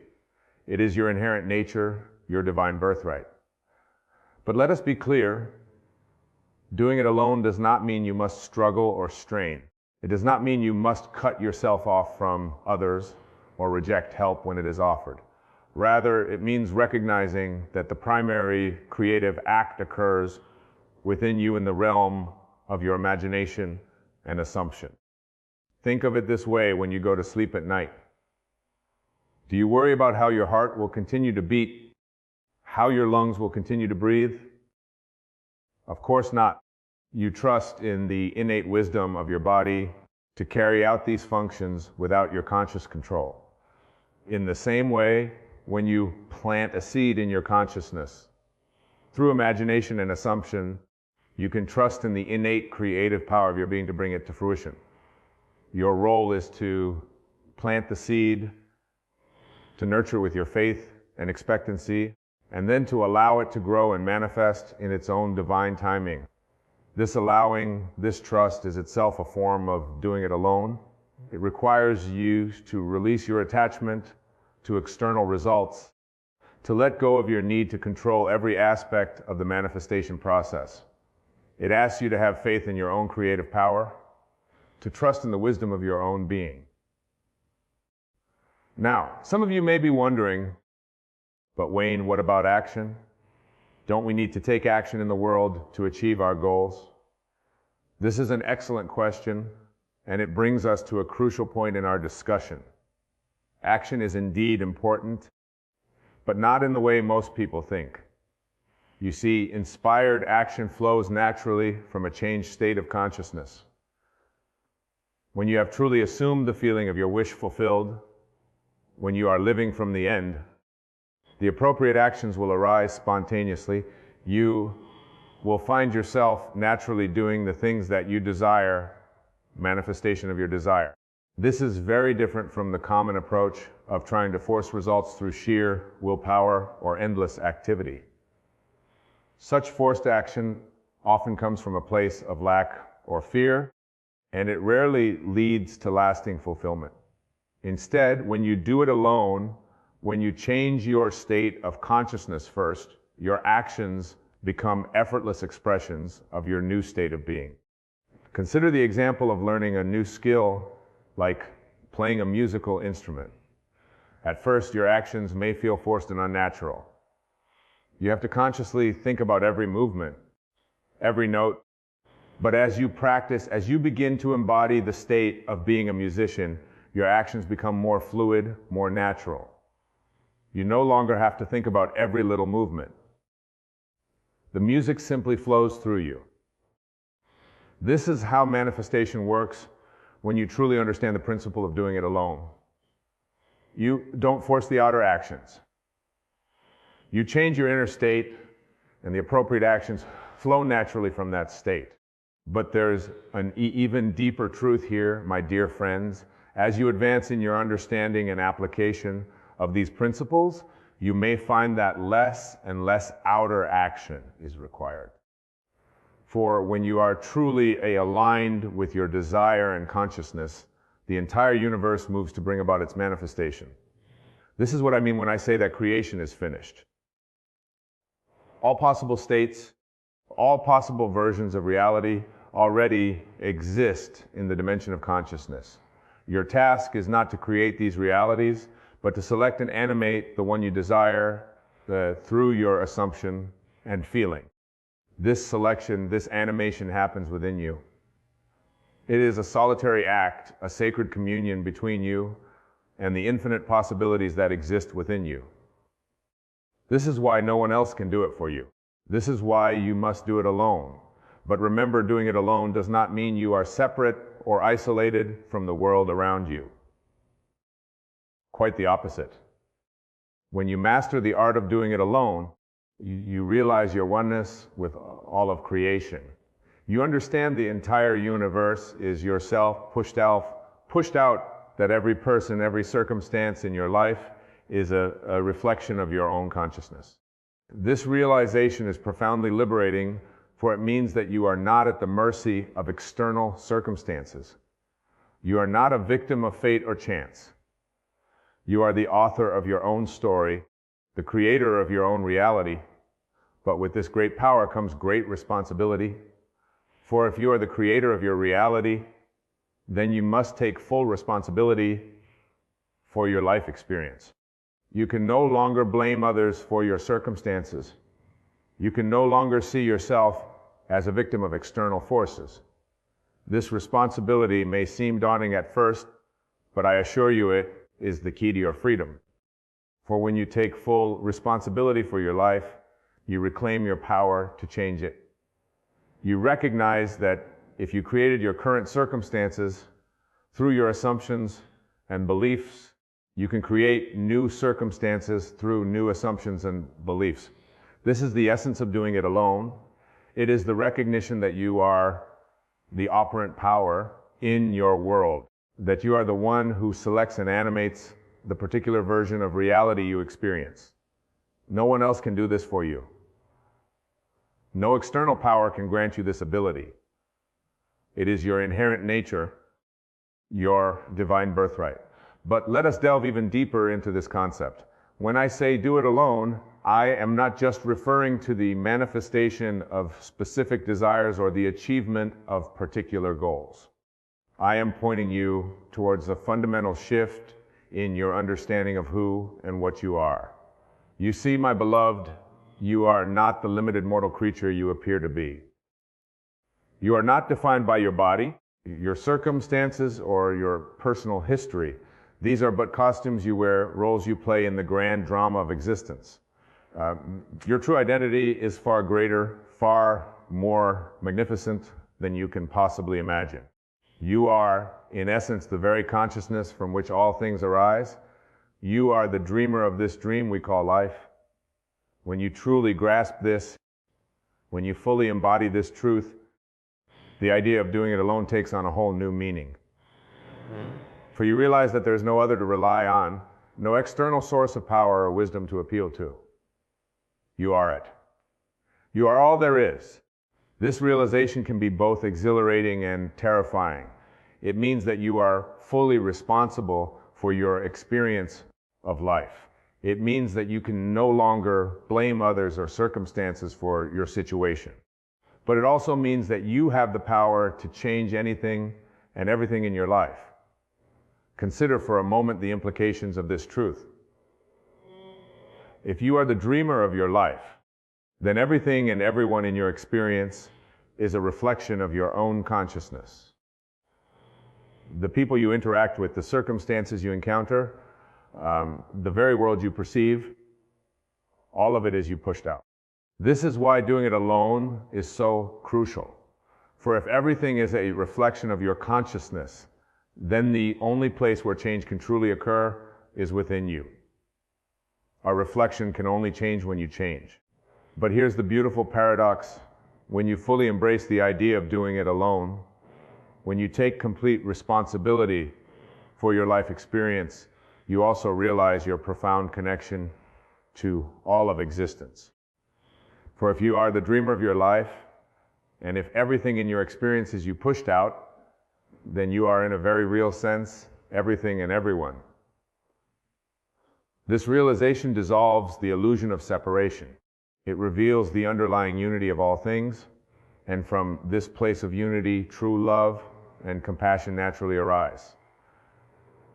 It is your inherent nature, your divine birthright. But let us be clear, doing it alone does not mean you must struggle or strain. It does not mean you must cut yourself off from others or reject help when it is offered. Rather, it means recognizing that the primary creative act occurs within you in the realm of your imagination and assumption. Think of it this way when you go to sleep at night. Do you worry about how your heart will continue to beat, how your lungs will continue to breathe? Of course not. You trust in the innate wisdom of your body to carry out these functions without your conscious control. In the same way, when you plant a seed in your consciousness, through imagination and assumption, you can trust in the innate creative power of your being to bring it to fruition. Your role is to plant the seed, to nurture with your faith and expectancy, and then to allow it to grow and manifest in its own divine timing. This allowing, this trust is itself a form of doing it alone. It requires you to release your attachment to external results, to let go of your need to control every aspect of the manifestation process. It asks you to have faith in your own creative power, to trust in the wisdom of your own being. Now, some of you may be wondering, but Wayne, what about action? Don't we need to take action in the world to achieve our goals? This is an excellent question, and it brings us to a crucial point in our discussion. Action is indeed important, but not in the way most people think. You see, inspired action flows naturally from a changed state of consciousness. When you have truly assumed the feeling of your wish fulfilled, when you are living from the end, the appropriate actions will arise spontaneously. You will find yourself naturally doing the things that you desire, manifestation of your desire. This is very different from the common approach of trying to force results through sheer willpower or endless activity. Such forced action often comes from a place of lack or fear, and it rarely leads to lasting fulfillment. Instead, when you do it alone, when you change your state of consciousness first, your actions become effortless expressions of your new state of being. Consider the example of learning a new skill like playing a musical instrument. At first, your actions may feel forced and unnatural. You have to consciously think about every movement, every note. But as you practice, as you begin to embody the state of being a musician, your actions become more fluid, more natural. You no longer have to think about every little movement. The music simply flows through you. This is how manifestation works when you truly understand the principle of doing it alone. You don't force the outer actions. You change your inner state, and the appropriate actions flow naturally from that state. But there's an even deeper truth here, my dear friends. As you advance in your understanding and application of these principles, you may find that less and less outer action is required. For when you are truly aligned with your desire and consciousness, the entire universe moves to bring about its manifestation. This is what I mean when I say that creation is finished. All possible states, all possible versions of reality already exist in the dimension of consciousness. Your task is not to create these realities, but to select and animate the one you desire through your assumption and feeling. This selection, this animation happens within you. It is a solitary act, a sacred communion between you and the infinite possibilities that exist within you. This is why no one else can do it for you. This is why you must do it alone. But remember, doing it alone does not mean you are separate or isolated from the world around you. Quite the opposite. When you master the art of doing it alone, you realize your oneness with all of creation. You understand the entire universe is yourself pushed out, that every person, every circumstance in your life is a reflection of your own consciousness. This realization is profoundly liberating, for it means that you are not at the mercy of external circumstances. You are not a victim of fate or chance. You are the author of your own story, the creator of your own reality. But with this great power comes great responsibility. For if you are the creator of your reality, then you must take full responsibility for your life experience. You can no longer blame others for your circumstances. You can no longer see yourself as a victim of external forces. This responsibility may seem daunting at first, but I assure you it is the key to your freedom. For when you take full responsibility for your life, you reclaim your power to change it. You recognize that if you created your current circumstances through your assumptions and beliefs, you can create new circumstances through new assumptions and beliefs. This is the essence of doing it alone. It is the recognition that you are the operant power in your world, that you are the one who selects and animates the particular version of reality you experience. No one else can do this for you. No external power can grant you this ability. It is your inherent nature, your divine birthright. But let us delve even deeper into this concept. When I say do it alone, I am not just referring to the manifestation of specific desires or the achievement of particular goals. I am pointing you towards a fundamental shift in your understanding of who and what you are. You see, my beloved, you are not the limited mortal creature you appear to be. You are not defined by your body, your circumstances, or your personal history. These are but costumes you wear, roles you play in the grand drama of existence. Your true identity is far greater, far more magnificent than you can possibly imagine. You are, in essence, the very consciousness from which all things arise. You are the dreamer of this dream we call life. When you truly grasp this, when you fully embody this truth, the idea of doing it alone takes on a whole new meaning. For you realize that there is no other to rely on, no external source of power or wisdom to appeal to. You are it. You are all there is. This realization can be both exhilarating and terrifying. It means that you are fully responsible for your experience of life. It means that you can no longer blame others or circumstances for your situation. But it also means that you have the power to change anything and everything in your life. Consider for a moment the implications of this truth. If you are the dreamer of your life, then everything and everyone in your experience is a reflection of your own consciousness. The people you interact with, the circumstances you encounter, the very world you perceive, all of it is you pushed out. This is why doing it alone is so crucial. For if everything is a reflection of your consciousness, then the only place where change can truly occur is within you. Our reflection can only change when you change. But here's the beautiful paradox. When you fully embrace the idea of doing it alone, when you take complete responsibility for your life experience, you also realize your profound connection to all of existence. For if you are the dreamer of your life, and if everything in your experience is you pushed out, then you are in a very real sense everything and everyone. This realization dissolves the illusion of separation. It reveals the underlying unity of all things, and from this place of unity, true love and compassion naturally arise.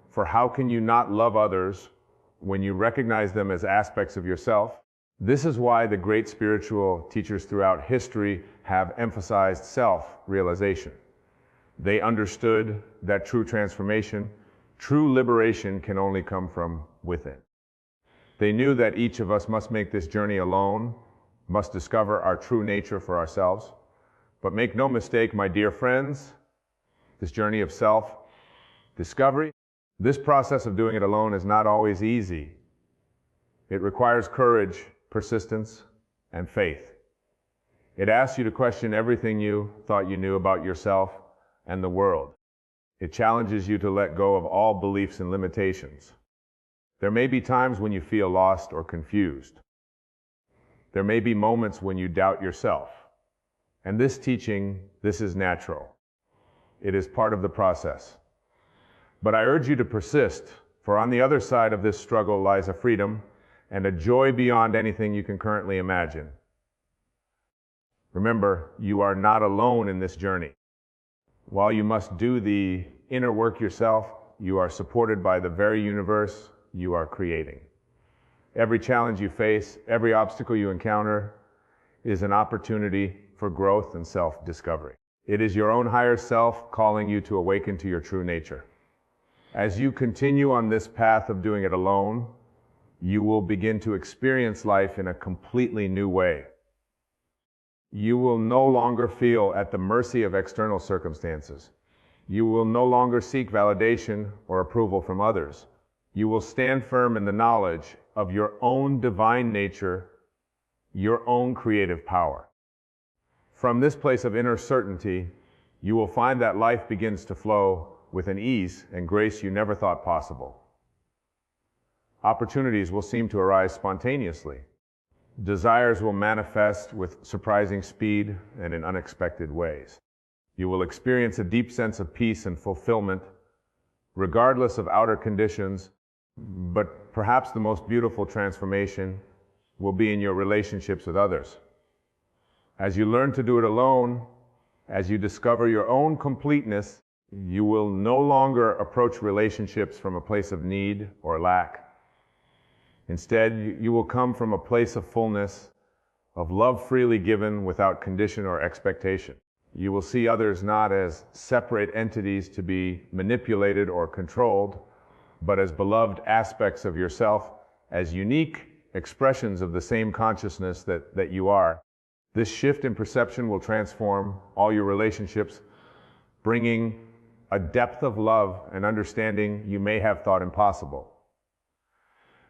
For how can you not love others when you recognize them as aspects of yourself? This is why the great spiritual teachers throughout history have emphasized self-realization. They understood that true transformation, true liberation can only come from within. They knew that each of us must make this journey alone, must discover our true nature for ourselves. But make no mistake, my dear friends, this journey of self-discovery, this process of doing it alone is not always easy. It requires courage, persistence, and faith. It asks you to question everything you thought you knew about yourself and the world. It challenges you to let go of all beliefs and limitations. There may be times when you feel lost or confused. There may be moments when you doubt yourself. And this teaching, this is natural. It is part of the process. But I urge you to persist, for on the other side of this struggle lies a freedom and a joy beyond anything you can currently imagine. Remember, you are not alone in this journey. While you must do the inner work yourself, you are supported by the very universe you are creating. Every challenge you face, every obstacle you encounter is an opportunity for growth and self-discovery. It is your own higher self calling you to awaken to your true nature. As you continue on this path of doing it alone, you will begin to experience life in a completely new way. You will no longer feel at the mercy of external circumstances. You will no longer seek validation or approval from others. You will stand firm in the knowledge of your own divine nature, your own creative power. From this place of inner certainty, you will find that life begins to flow with an ease and grace you never thought possible. Opportunities will seem to arise spontaneously. Desires will manifest with surprising speed and in unexpected ways. You will experience a deep sense of peace and fulfillment, regardless of outer conditions, but perhaps the most beautiful transformation will be in your relationships with others. As you learn to do it alone, as you discover your own completeness, you will no longer approach relationships from a place of need or lack. Instead, you will come from a place of fullness, of love freely given without condition or expectation. You will see others not as separate entities to be manipulated or controlled, but as beloved aspects of yourself, as unique expressions of the same consciousness that you are. This shift in perception will transform all your relationships, bringing a depth of love and understanding you may have thought impossible.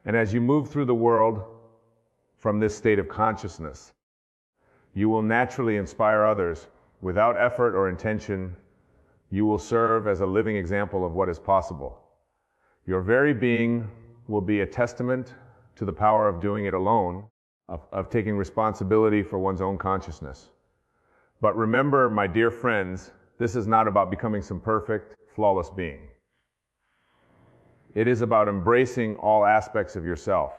And as you move through the world from this state of consciousness, you will naturally inspire others without effort or intention. You will serve as a living example of what is possible. Your very being will be a testament to the power of doing it alone, of taking responsibility for one's own consciousness. But remember, my dear friends, this is not about becoming some perfect, flawless being. It is about embracing all aspects of yourself,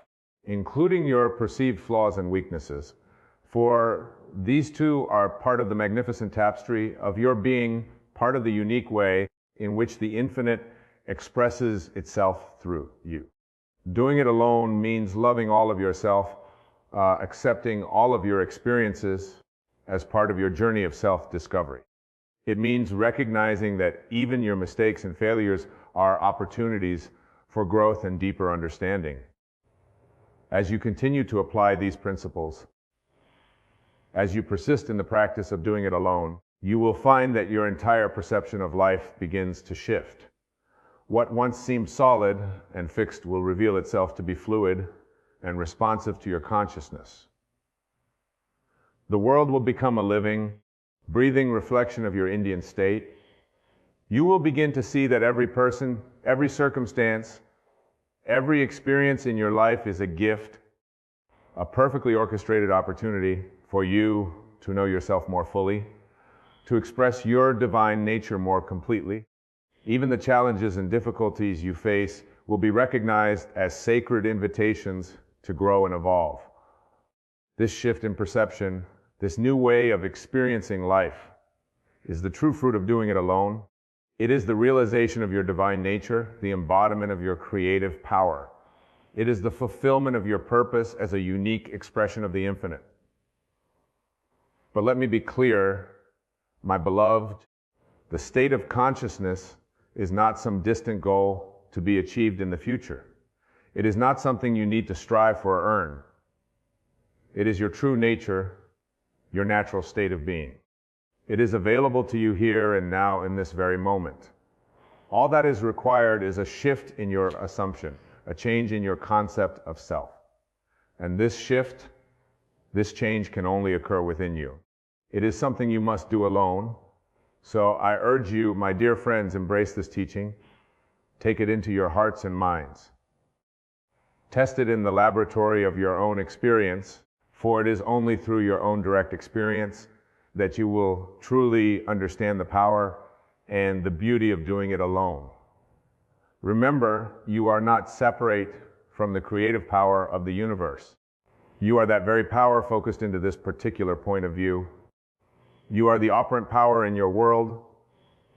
including your perceived flaws and weaknesses, for these too are part of the magnificent tapestry of your being, part of the unique way in which the infinite expresses itself through you. Doing it alone means loving all of yourself, accepting all of your experiences as part of your journey of self-discovery. It means recognizing that even your mistakes and failures are opportunities for growth and deeper understanding. As you continue to apply these principles, as you persist in the practice of doing it alone, you will find that your entire perception of life begins to shift. What once seemed solid and fixed will reveal itself to be fluid and responsive to your consciousness. The world will become a living, breathing reflection of your Indian state. You will begin to see that every person, every circumstance, every experience in your life is a gift, a perfectly orchestrated opportunity for you to know yourself more fully, to express your divine nature more completely. Even the challenges and difficulties you face will be recognized as sacred invitations to grow and evolve. This shift in perception, this new way of experiencing life, is the true fruit of doing it alone. It is the realization of your divine nature, the embodiment of your creative power. It is the fulfillment of your purpose as a unique expression of the infinite. But let me be clear, my beloved, the state of consciousness is not some distant goal to be achieved in the future. It is not something you need to strive for or earn. It is your true nature, your natural state of being. It is available to you here and now in this very moment. All that is required is a shift in your assumption, a change in your concept of self. And this shift, this change can only occur within you. It is something you must do alone. So I urge you, my dear friends, embrace this teaching. Take it into your hearts and minds. Test it in the laboratory of your own experience, for it is only through your own direct experience that you will truly understand the power and the beauty of doing it alone. Remember, you are not separate from the creative power of the universe. You are that very power focused into this particular point of view. You are the operant power in your world,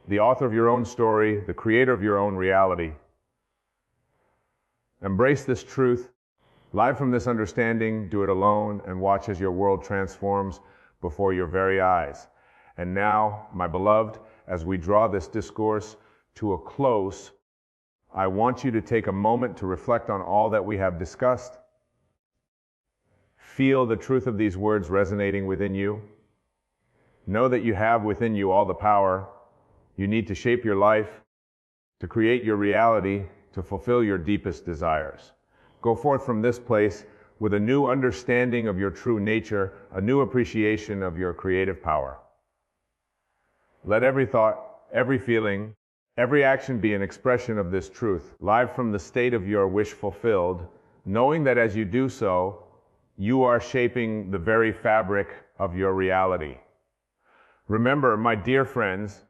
the author of your own story, the creator of your own reality. Embrace this truth, live from this understanding, do it alone, and watch as your world transforms before your very eyes. And now, my beloved, as we draw this discourse to a close, I want you to take a moment to reflect on all that we have discussed. Feel the truth of these words resonating within you. Know that you have within you all the power you need to shape your life, to create your reality, to fulfill your deepest desires. Go forth from this place with a new understanding of your true nature, a new appreciation of your creative power. Let every thought, every feeling, every action be an expression of this truth, live from the state of your wish fulfilled, knowing that as you do so, you are shaping the very fabric of your reality. Remember, my dear friends,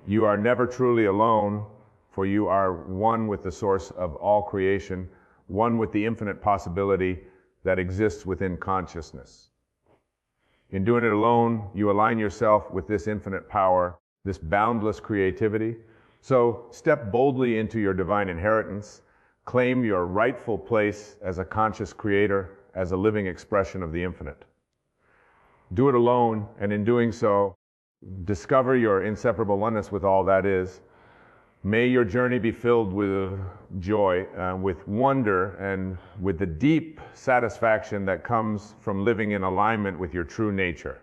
you are never truly alone, for you are one with the source of all creation, one with the infinite possibility that exists within consciousness. In doing it alone, you align yourself with this infinite power, this boundless creativity. So step boldly into your divine inheritance, claim your rightful place as a conscious creator, as a living expression of the infinite. Do it alone, and in doing so, discover your inseparable oneness with all that is. May your journey be filled with joy, with wonder, and with the deep satisfaction that comes from living in alignment with your true nature.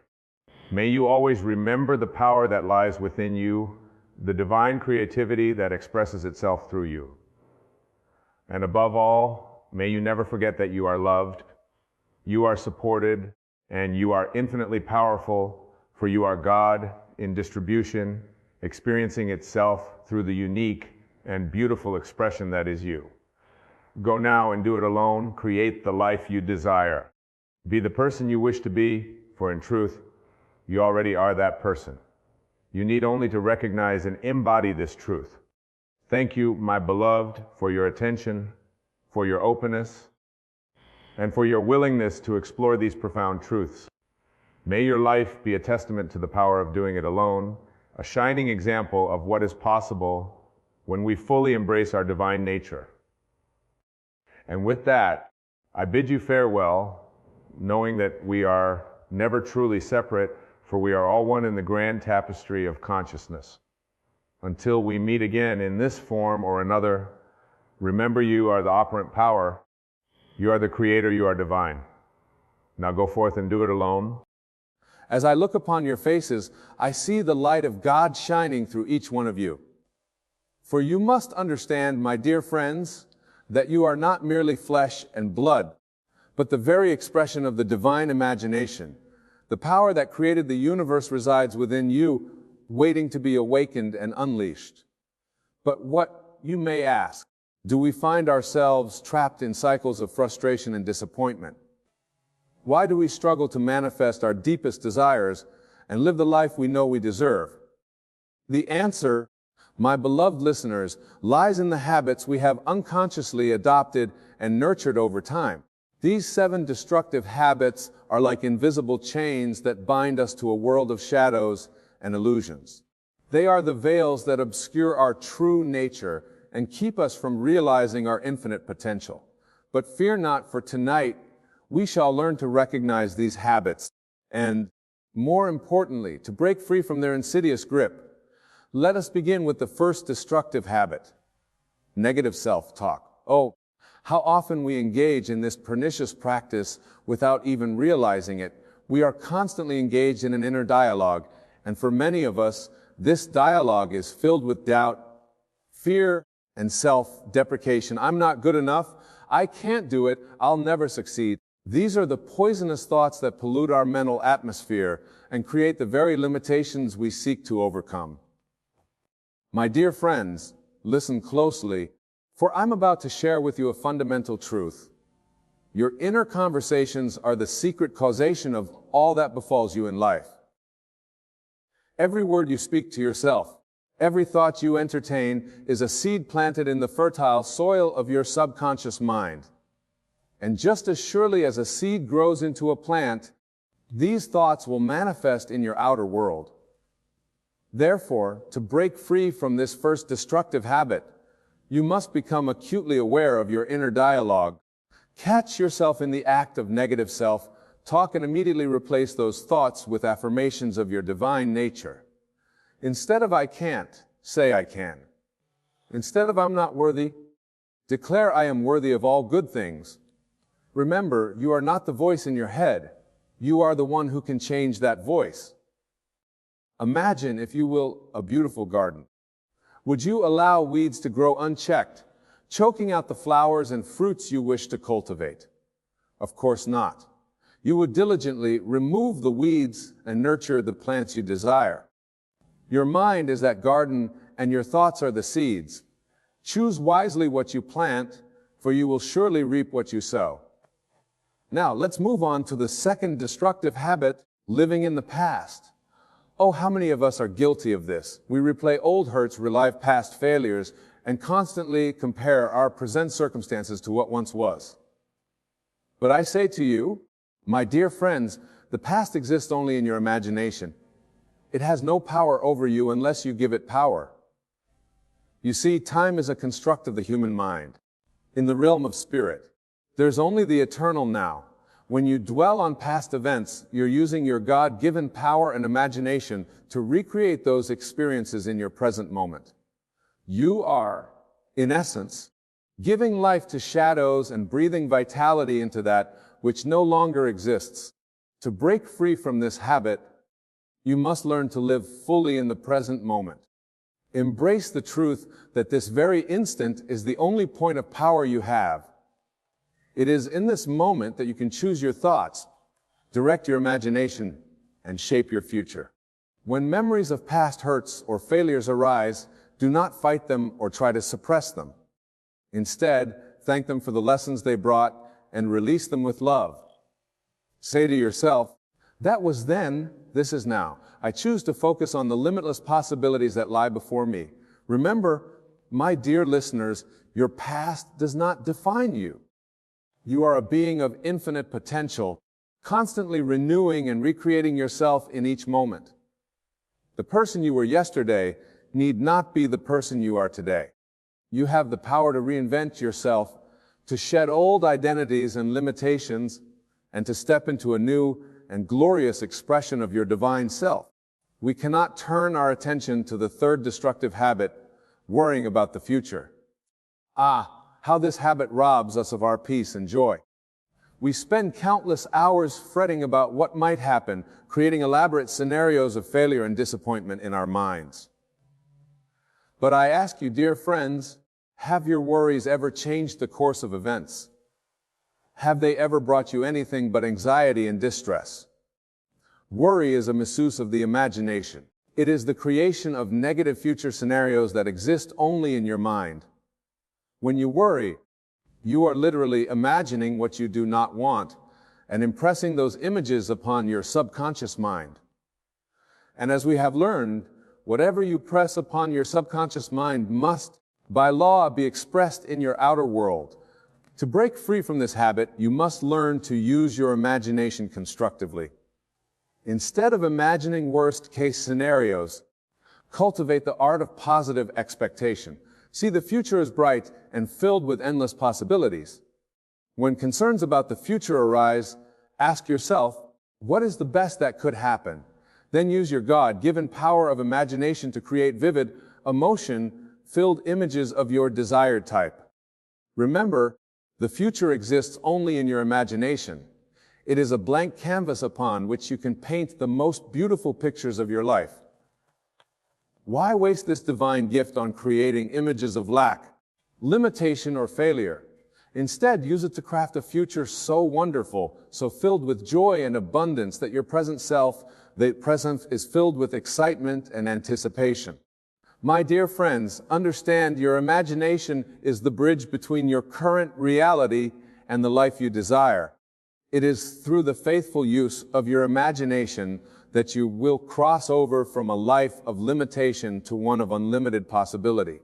May you always remember the power that lies within you, the divine creativity that expresses itself through you. And above all, may you never forget that you are loved, you are supported, and you are infinitely powerful, for you are God in distribution, experiencing itself through the unique and beautiful expression that is you. Go now and do it alone. Create the life you desire. Be the person you wish to be, for in truth, you already are that person. You need only to recognize and embody this truth. Thank you, my beloved, for your attention, for your openness, and for your willingness to explore these profound truths. May your life be a testament to the power of doing it alone, a shining example of what is possible when we fully embrace our divine nature. And with that, I bid you farewell, knowing that we are never truly separate, for we are all one in the grand tapestry of consciousness. Until we meet again in this form or another, remember you are the operant power. You are the creator, you are divine. Now go forth and do it alone. As I look upon your faces, I see the light of God shining through each one of you. For you must understand, my dear friends, that you are not merely flesh and blood, but the very expression of the divine imagination. The power that created the universe resides within you, waiting to be awakened and unleashed. But what, you may ask, do we find ourselves trapped in cycles of frustration and disappointment? Why do we struggle to manifest our deepest desires and live the life we know we deserve? The answer, my beloved listeners, lies in the habits we have unconsciously adopted and nurtured over time. These 7 destructive habits are like invisible chains that bind us to a world of shadows and illusions. They are the veils that obscure our true nature and keep us from realizing our infinite potential. But fear not, for tonight we shall learn to recognize these habits and, more importantly, to break free from their insidious grip. Let us begin with the first destructive habit: negative self-talk. Oh, how often we engage in this pernicious practice without even realizing it. We are constantly engaged in an inner dialogue, and for many of us, this dialogue is filled with doubt, fear, and self-deprecation. I'm not good enough. I can't do it. I'll never succeed. These are the poisonous thoughts that pollute our mental atmosphere and create the very limitations we seek to overcome. My dear friends, listen closely, for I'm about to share with you a fundamental truth. Your inner conversations are the secret causation of all that befalls you in life. Every word you speak to yourself, every thought you entertain is a seed planted in the fertile soil of your subconscious mind. And just as surely as a seed grows into a plant, these thoughts will manifest in your outer world. Therefore, to break free from this first destructive habit, you must become acutely aware of your inner dialogue. Catch yourself in the act of negative self-talk and immediately replace those thoughts with affirmations of your divine nature. Instead of "I can't," say "I can." Instead of "I'm not worthy," declare "I am worthy of all good things." Remember, you are not the voice in your head. You are the one who can change that voice. Imagine, if you will, a beautiful garden. Would you allow weeds to grow unchecked, choking out the flowers and fruits you wish to cultivate? Of course not. You would diligently remove the weeds and nurture the plants you desire. Your mind is that garden, and your thoughts are the seeds. Choose wisely what you plant, for you will surely reap what you sow. Now, let's move on to the second destructive habit: living in the past. Oh, how many of us are guilty of this? We replay old hurts, relive past failures, and constantly compare our present circumstances to what once was. But I say to you, my dear friends, the past exists only in your imagination. It has no power over you unless you give it power. You see, time is a construct of the human mind. In the realm of spirit, there's only the eternal now. When you dwell on past events, you're using your God-given power and imagination to recreate those experiences in your present moment. You are, in essence, giving life to shadows and breathing vitality into that which no longer exists. To break free from this habit, you must learn to live fully in the present moment. Embrace the truth that this very instant is the only point of power you have. It is in this moment that you can choose your thoughts, direct your imagination, and shape your future. When memories of past hurts or failures arise, do not fight them or try to suppress them. Instead, thank them for the lessons they brought and release them with love. Say to yourself, "That was then, this is now. I choose to focus on the limitless possibilities that lie before me." Remember, my dear listeners, your past does not define you. You are a being of infinite potential, constantly renewing and recreating yourself in each moment. The person you were yesterday need not be the person you are today. You have the power to reinvent yourself, to shed old identities and limitations, and to step into a new and glorious expression of your divine self. We cannot turn our attention to the third destructive habit, worrying about the future. How this habit robs us of our peace and joy. We spend countless hours fretting about what might happen, creating elaborate scenarios of failure and disappointment in our minds. But I ask you, dear friends, have your worries ever changed the course of events? Have they ever brought you anything but anxiety and distress? Worry is a misuse of the imagination. It is the creation of negative future scenarios that exist only in your mind. When you worry, you are literally imagining what you do not want and impressing those images upon your subconscious mind. And as we have learned, whatever you press upon your subconscious mind must, by law, be expressed in your outer world. To break free from this habit, you must learn to use your imagination constructively. Instead of imagining worst-case scenarios, cultivate the art of positive expectation. See the future as bright and filled with endless possibilities. When concerns about the future arise, ask yourself, what is the best that could happen? Then use your God-given power of imagination to create vivid, emotion-filled images of your desired type. Remember, the future exists only in your imagination. It is a blank canvas upon which you can paint the most beautiful pictures of your life. Why waste this divine gift on creating images of lack, limitation, or failure? Instead, use it to craft a future so wonderful, so filled with joy and abundance that your present self, the present, is filled with excitement and anticipation. My dear friends, understand your imagination is the bridge between your current reality and the life you desire. It is through the faithful use of your imagination that you will cross over from a life of limitation to one of unlimited possibility.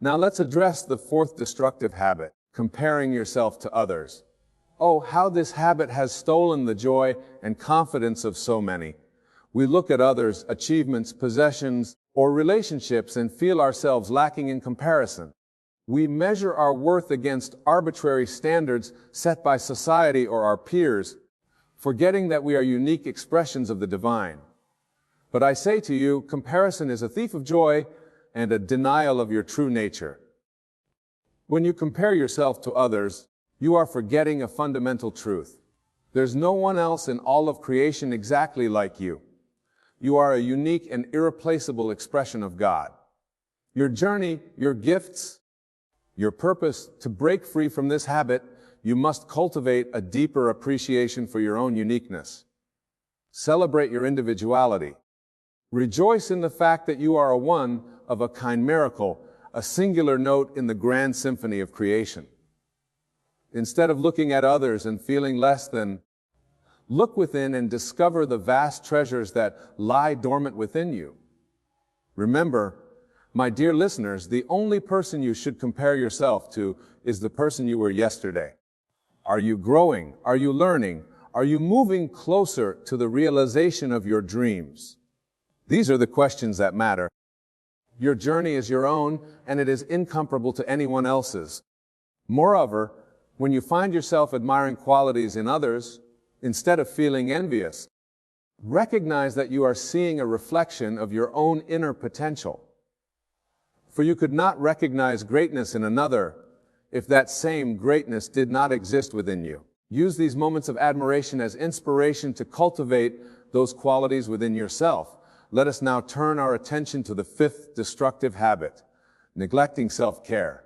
Now let's address the fourth destructive habit, comparing yourself to others. Oh, how this habit has stolen the joy and confidence of so many. We look at others' achievements, possessions, or relationships and feel ourselves lacking in comparison. We measure our worth against arbitrary standards set by society or our peers, forgetting that we are unique expressions of the divine. But I say to you, comparison is a thief of joy and a denial of your true nature. When you compare yourself to others, you are forgetting a fundamental truth. There's no one else in all of creation exactly like you. You are a unique and irreplaceable expression of God. Your journey, your gifts, your purpose. To break free from this habit, you must cultivate a deeper appreciation for your own uniqueness. Celebrate your individuality. Rejoice in the fact that you are a one-of-a-kind miracle, a singular note in the grand symphony of creation. Instead of looking at others and feeling less than, look within and discover the vast treasures that lie dormant within you. Remember, my dear listeners, the only person you should compare yourself to is the person you were yesterday. Are you growing? Are you learning? Are you moving closer to the realization of your dreams? These are the questions that matter. Your journey is your own, and it is incomparable to anyone else's. Moreover, when you find yourself admiring qualities in others, instead of feeling envious, recognize that you are seeing a reflection of your own inner potential. For you could not recognize greatness in another if that same greatness did not exist within you. Use these moments of admiration as inspiration to cultivate those qualities within yourself. Let us now turn our attention to the fifth destructive habit, neglecting self-care.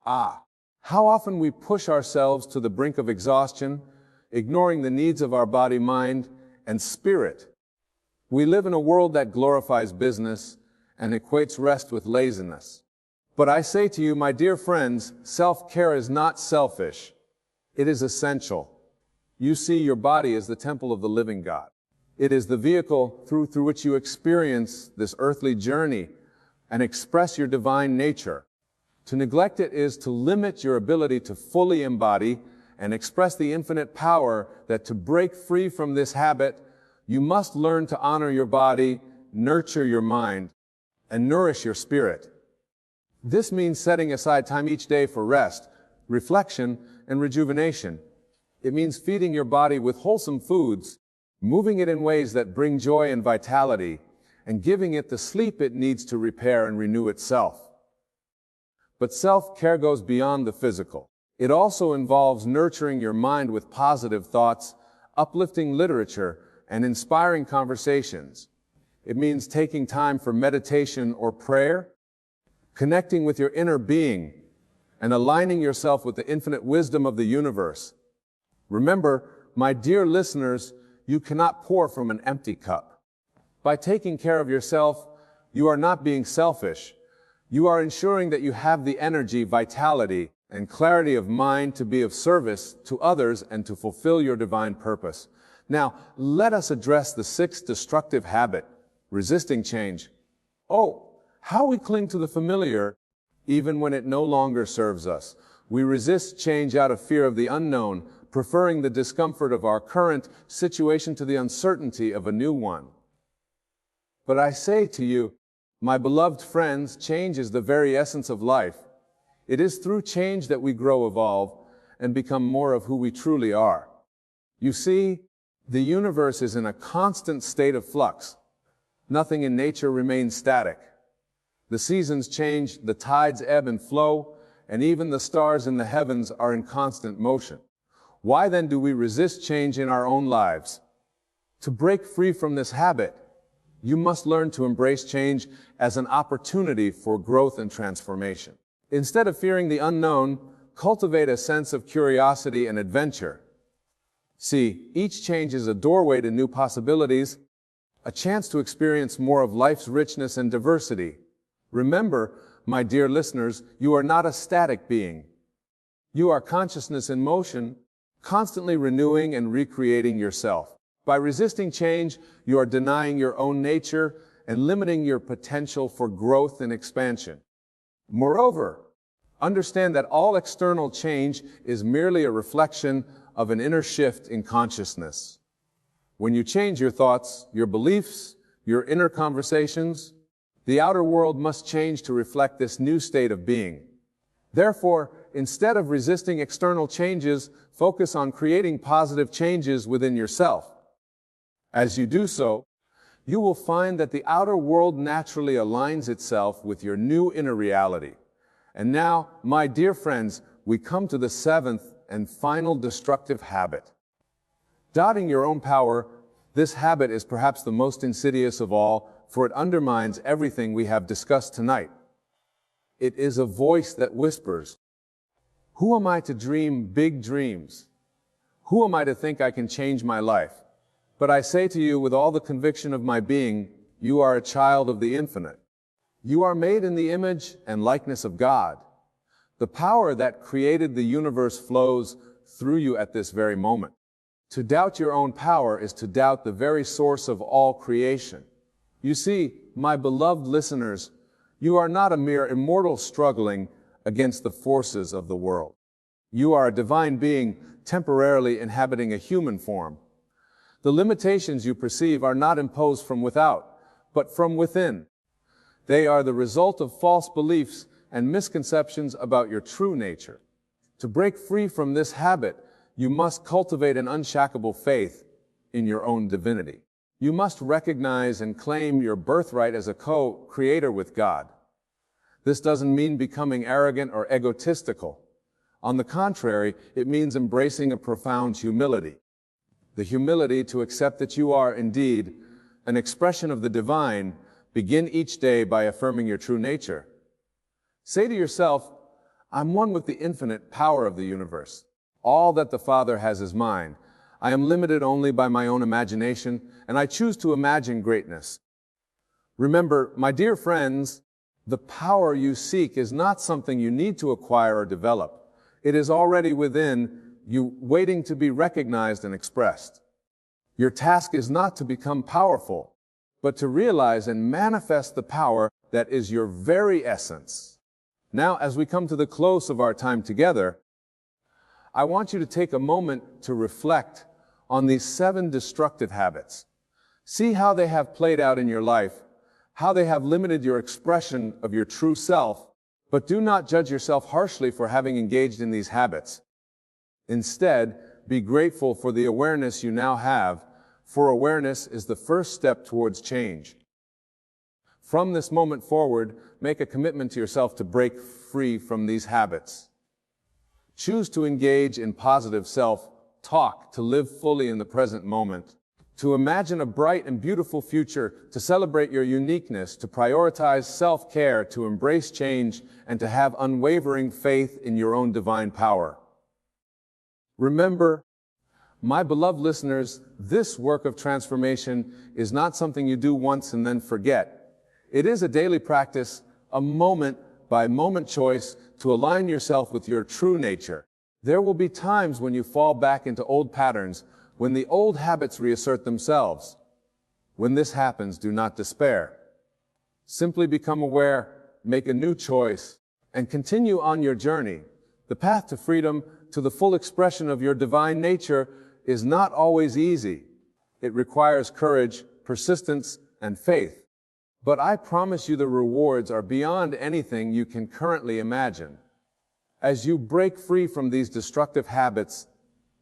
How often we push ourselves to the brink of exhaustion, ignoring the needs of our body, mind, and spirit. We live in a world that glorifies business and equates rest with laziness. But I say to you, my dear friends, self-care is not selfish. It is essential. You see your body as the temple of the living God. It is the vehicle through which you experience this earthly journey and express your divine nature. To neglect it is to limit your ability to fully embody and express the infinite power that to break free from this habit, you must learn to honor your body, nurture your mind, and nourish your spirit. This means setting aside time each day for rest, reflection, and rejuvenation. It means feeding your body with wholesome foods, moving it in ways that bring joy and vitality, and giving it the sleep it needs to repair and renew itself. But self-care goes beyond the physical. It also involves nurturing your mind with positive thoughts, uplifting literature, and inspiring conversations. It means taking time for meditation or prayer, connecting with your inner being, and aligning yourself with the infinite wisdom of the universe. Remember, my dear listeners, you cannot pour from an empty cup. By taking care of yourself, you are not being selfish. You are ensuring that you have the energy, vitality, and clarity of mind to be of service to others and to fulfill your divine purpose. Now, let us address the sixth destructive habit, resisting change. Oh, how we cling to the familiar, even when it no longer serves us. We resist change out of fear of the unknown, preferring the discomfort of our current situation to the uncertainty of a new one. But I say to you, my beloved friends, change is the very essence of life. It is through change that we grow, evolve, and become more of who we truly are. You see, the universe is in a constant state of flux. Nothing in nature remains static. The seasons change, the tides ebb and flow, and even the stars in the heavens are in constant motion. Why then do we resist change in our own lives? To break free from this habit, you must learn to embrace change as an opportunity for growth and transformation. Instead of fearing the unknown, cultivate a sense of curiosity and adventure. See, each change is a doorway to new possibilities, a chance to experience more of life's richness and diversity. Remember, my dear listeners, you are not a static being. You are consciousness in motion, constantly renewing and recreating yourself. By resisting change, you are denying your own nature and limiting your potential for growth and expansion. Moreover, understand that all external change is merely a reflection of an inner shift in consciousness. When you change your thoughts, your beliefs, your inner conversations, the outer world must change to reflect this new state of being. Therefore, instead of resisting external changes, focus on creating positive changes within yourself. As you do so, you will find that the outer world naturally aligns itself with your new inner reality. And now, my dear friends, we come to the seventh and final destructive habit. Doubting your own power, this habit is perhaps the most insidious of all, for it undermines everything we have discussed tonight. It is a voice that whispers, "Who am I to dream big dreams? Who am I to think I can change my life?" But I say to you with all the conviction of my being, you are a child of the infinite. You are made in the image and likeness of God. The power that created the universe flows through you at this very moment. To doubt your own power is to doubt the very source of all creation. You see, my beloved listeners, you are not a mere immortal struggling against the forces of the world. You are a divine being temporarily inhabiting a human form. The limitations you perceive are not imposed from without, but from within. They are the result of false beliefs and misconceptions about your true nature. To break free from this habit, you must cultivate an unshakable faith in your own divinity. You must recognize and claim your birthright as a co-creator with God. This doesn't mean becoming arrogant or egotistical. On the contrary, it means embracing a profound humility. The humility to accept that you are indeed an expression of the divine. Begin each day by affirming your true nature. Say to yourself, "I'm one with the infinite power of the universe. All that the Father has is mine. I am limited only by my own imagination, and I choose to imagine greatness. Remember, my dear friends, the power you seek is not something you need to acquire or develop. It is already within you, waiting to be recognized and expressed. Your task is not to become powerful, but to realize and manifest the power that is your very essence. Now, as we come to the close of our time together, I want you to take a moment to reflect on these 7 destructive habits. See how they have played out in your life, how they have limited your expression of your true self, but do not judge yourself harshly for having engaged in these habits. Instead, be grateful for the awareness you now have, for awareness is the first step towards change. From this moment forward, make a commitment to yourself to break free from these habits. Choose to engage in positive self-talk, to live fully in the present moment, to imagine a bright and beautiful future, to celebrate your uniqueness, to prioritize self-care, to embrace change, and to have unwavering faith in your own divine power. Remember, my beloved listeners, this work of transformation is not something you do once and then forget. It is a daily practice, a moment-by-moment choice to align yourself with your true nature. There will be times when you fall back into old patterns, when the old habits reassert themselves. When this happens, do not despair. Simply become aware, make a new choice, and continue on your journey. The path to freedom, to the full expression of your divine nature, is not always easy. It requires courage, persistence, and faith. But I promise you the rewards are beyond anything you can currently imagine. As you break free from these destructive habits,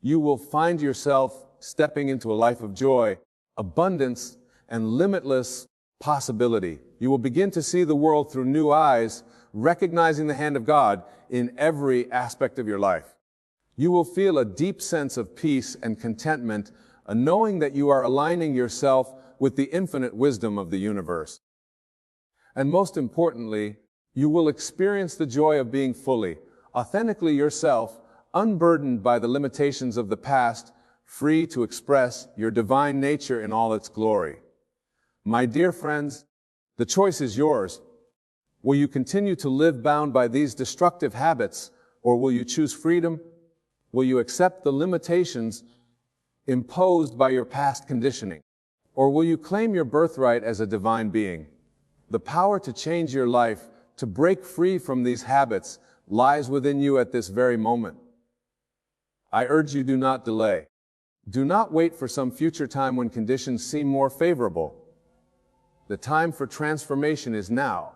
you will find yourself stepping into a life of joy, abundance, and limitless possibility. You will begin to see the world through new eyes, recognizing the hand of God in every aspect of your life. You will feel a deep sense of peace and contentment, a knowing that you are aligning yourself with the infinite wisdom of the universe. And most importantly, you will experience the joy of being fully, authentically yourself, unburdened by the limitations of the past, free to express your divine nature in all its glory. My dear friends, the choice is yours. Will you continue to live bound by these destructive habits, or will you choose freedom? Will you accept the limitations imposed by your past conditioning? Or will you claim your birthright as a divine being? The power to change your life, to break free from these habits, lies within you at this very moment. I urge you, do not delay. Do not wait for some future time when conditions seem more favorable. The time for transformation is now.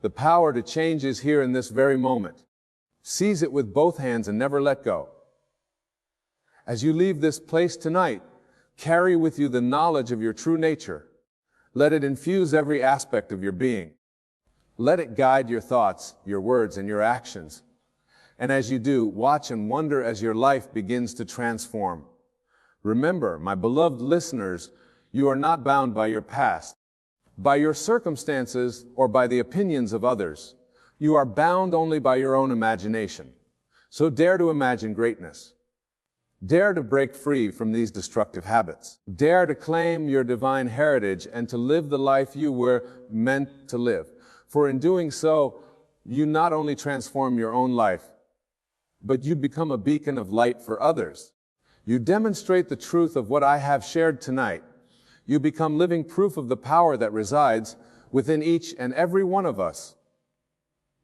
The power to change is here in this very moment. Seize it with both hands and never let go. As you leave this place tonight, carry with you the knowledge of your true nature. Let it infuse every aspect of your being. Let it guide your thoughts, your words, and your actions. And as you do, watch and wonder as your life begins to transform. Remember, my beloved listeners, you are not bound by your past, by your circumstances, or by the opinions of others. You are bound only by your own imagination. So dare to imagine greatness. Dare to break free from these destructive habits. Dare to claim your divine heritage and to live the life you were meant to live. For in doing so, you not only transform your own life, but you become a beacon of light for others. You demonstrate the truth of what I have shared tonight. You become living proof of the power that resides within each and every one of us.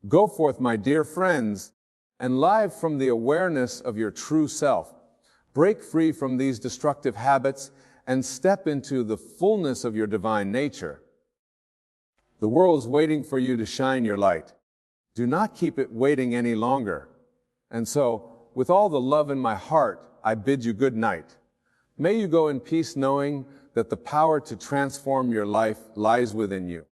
Go forth, my dear friends, and live from the awareness of your true self. Break free from these destructive habits and step into the fullness of your divine nature. The world is waiting for you to shine your light. Do not keep it waiting any longer. And so, with all the love in my heart, I bid you good night. May you go in peace knowing that the power to transform your life lies within you.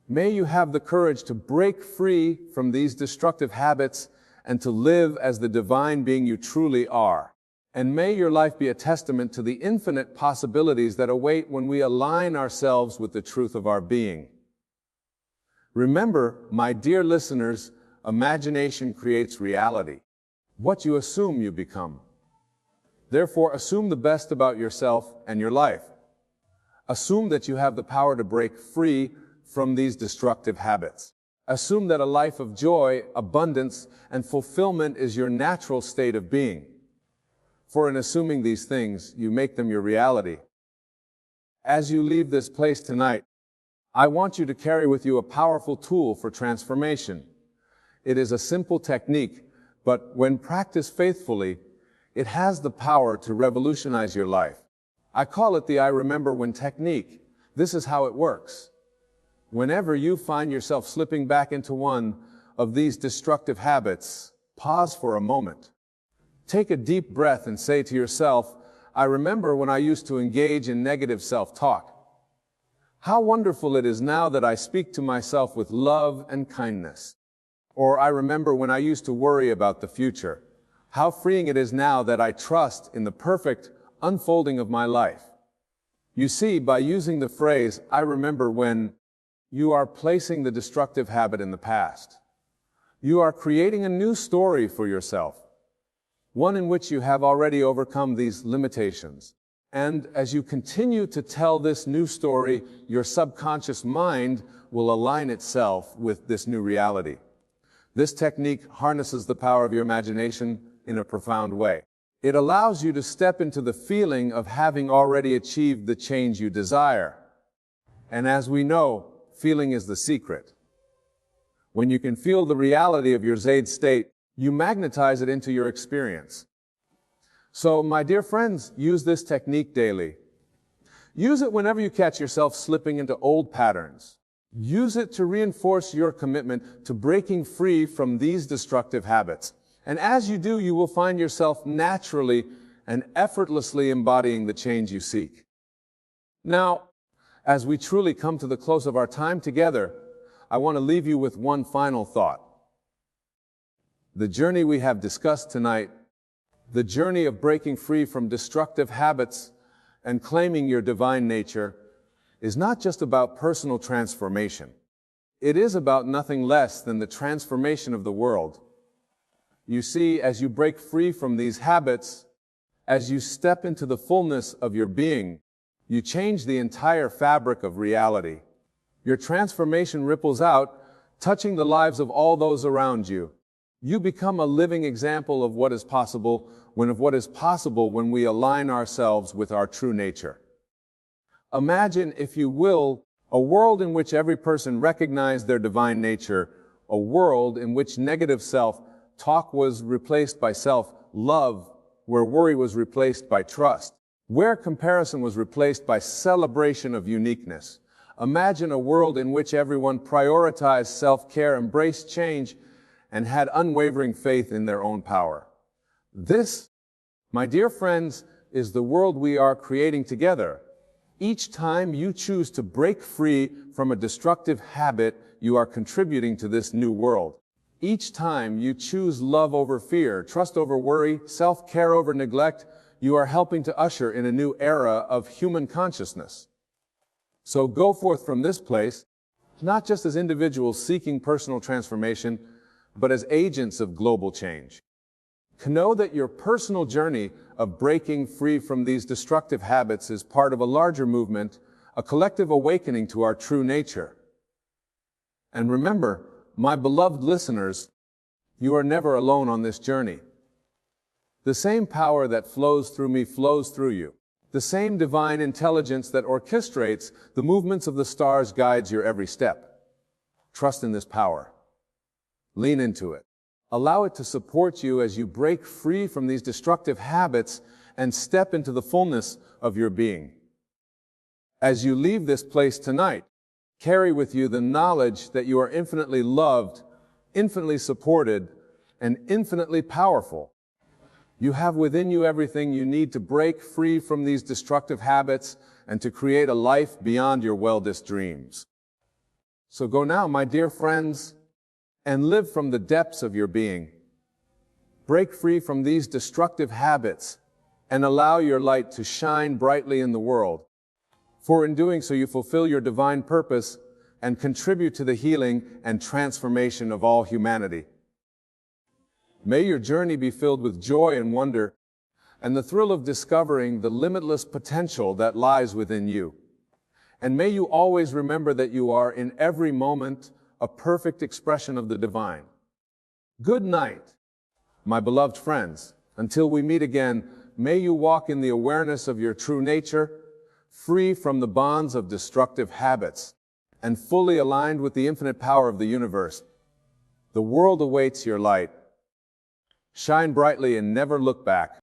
May you have the courage to break free from these destructive habits and to live as the divine being you truly are. And may your life be a testament to the infinite possibilities that await when we align ourselves with the truth of our being. Remember, my dear listeners, imagination creates reality. What you assume, you become. Therefore, assume the best about yourself and your life. Assume that you have the power to break free from these destructive habits. Assume that a life of joy, abundance, and fulfillment is your natural state of being. For in assuming these things, you make them your reality. As you leave this place tonight, I want you to carry with you a powerful tool for transformation. It is a simple technique, but when practiced faithfully, it has the power to revolutionize your life. I call it the I remember when technique. This is how it works. Whenever you find yourself slipping back into one of these destructive habits, pause for a moment. Take a deep breath and say to yourself, I remember when I used to engage in negative self-talk. How wonderful it is now that I speak to myself with love and kindness. Or I remember when I used to worry about the future. How freeing it is now that I trust in the perfect unfolding of my life. You see, by using the phrase, I remember when, you are placing the destructive habit in the past. You are creating a new story for yourself, one in which you have already overcome these limitations. And as you continue to tell this new story, your subconscious mind will align itself with this new reality. This technique harnesses the power of your imagination in a profound way. It allows you to step into the feeling of having already achieved the change you desire. And as we know, feeling is the secret. When you can feel the reality of your Zaid state, you magnetize it into your experience. So, my dear friends, use this technique daily. Use it whenever you catch yourself slipping into old patterns. Use it to reinforce your commitment to breaking free from these destructive habits. And as you do, you will find yourself naturally and effortlessly embodying the change you seek. Now, as we truly come to the close of our time together, I want to leave you with one final thought. The journey we have discussed tonight, the journey of breaking free from destructive habits and claiming your divine nature, is not just about personal transformation. It is about nothing less than the transformation of the world. You see, as you break free from these habits, as you step into the fullness of your being, you change the entire fabric of reality. Your transformation ripples out, touching the lives of all those around you. You become a living example of what is possible when we align ourselves with our true nature. Imagine, if you will, a world in which every person recognized their divine nature, a world in which negative self-talk was replaced by self-love, where worry was replaced by trust, where comparison was replaced by celebration of uniqueness. Imagine a world in which everyone prioritized self-care, embraced change, and had unwavering faith in their own power. This, my dear friends, is the world we are creating together. Each time you choose to break free from a destructive habit, you are contributing to this new world. Each time you choose love over fear, trust over worry, self-care over neglect, you are helping to usher in a new era of human consciousness. So go forth from this place, not just as individuals seeking personal transformation, but as agents of global change. Know that your personal journey of breaking free from these destructive habits is part of a larger movement, a collective awakening to our true nature. And remember, my beloved listeners, you are never alone on this journey. The same power that flows through me flows through you. The same divine intelligence that orchestrates the movements of the stars guides your every step. Trust in this power. Lean into it. Allow it to support you as you break free from these destructive habits and step into the fullness of your being. As you leave this place tonight, carry with you the knowledge that you are infinitely loved, infinitely supported, and infinitely powerful. You have within you everything you need to break free from these destructive habits and to create a life beyond your wildest dreams. So go now, my dear friends, and live from the depths of your being. Break free from these destructive habits and allow your light to shine brightly in the world. For in doing so, you fulfill your divine purpose and contribute to the healing and transformation of all humanity. May your journey be filled with joy and wonder. and the thrill of discovering the limitless potential that lies within you. And may you always remember that you are, in every moment, a perfect expression of the divine. Good night, my beloved friends. Until we meet again, may you walk in the awareness of your true nature, free from the bonds of destructive habits, and fully aligned with the infinite power of the universe. The world awaits your light. Shine brightly and never look back.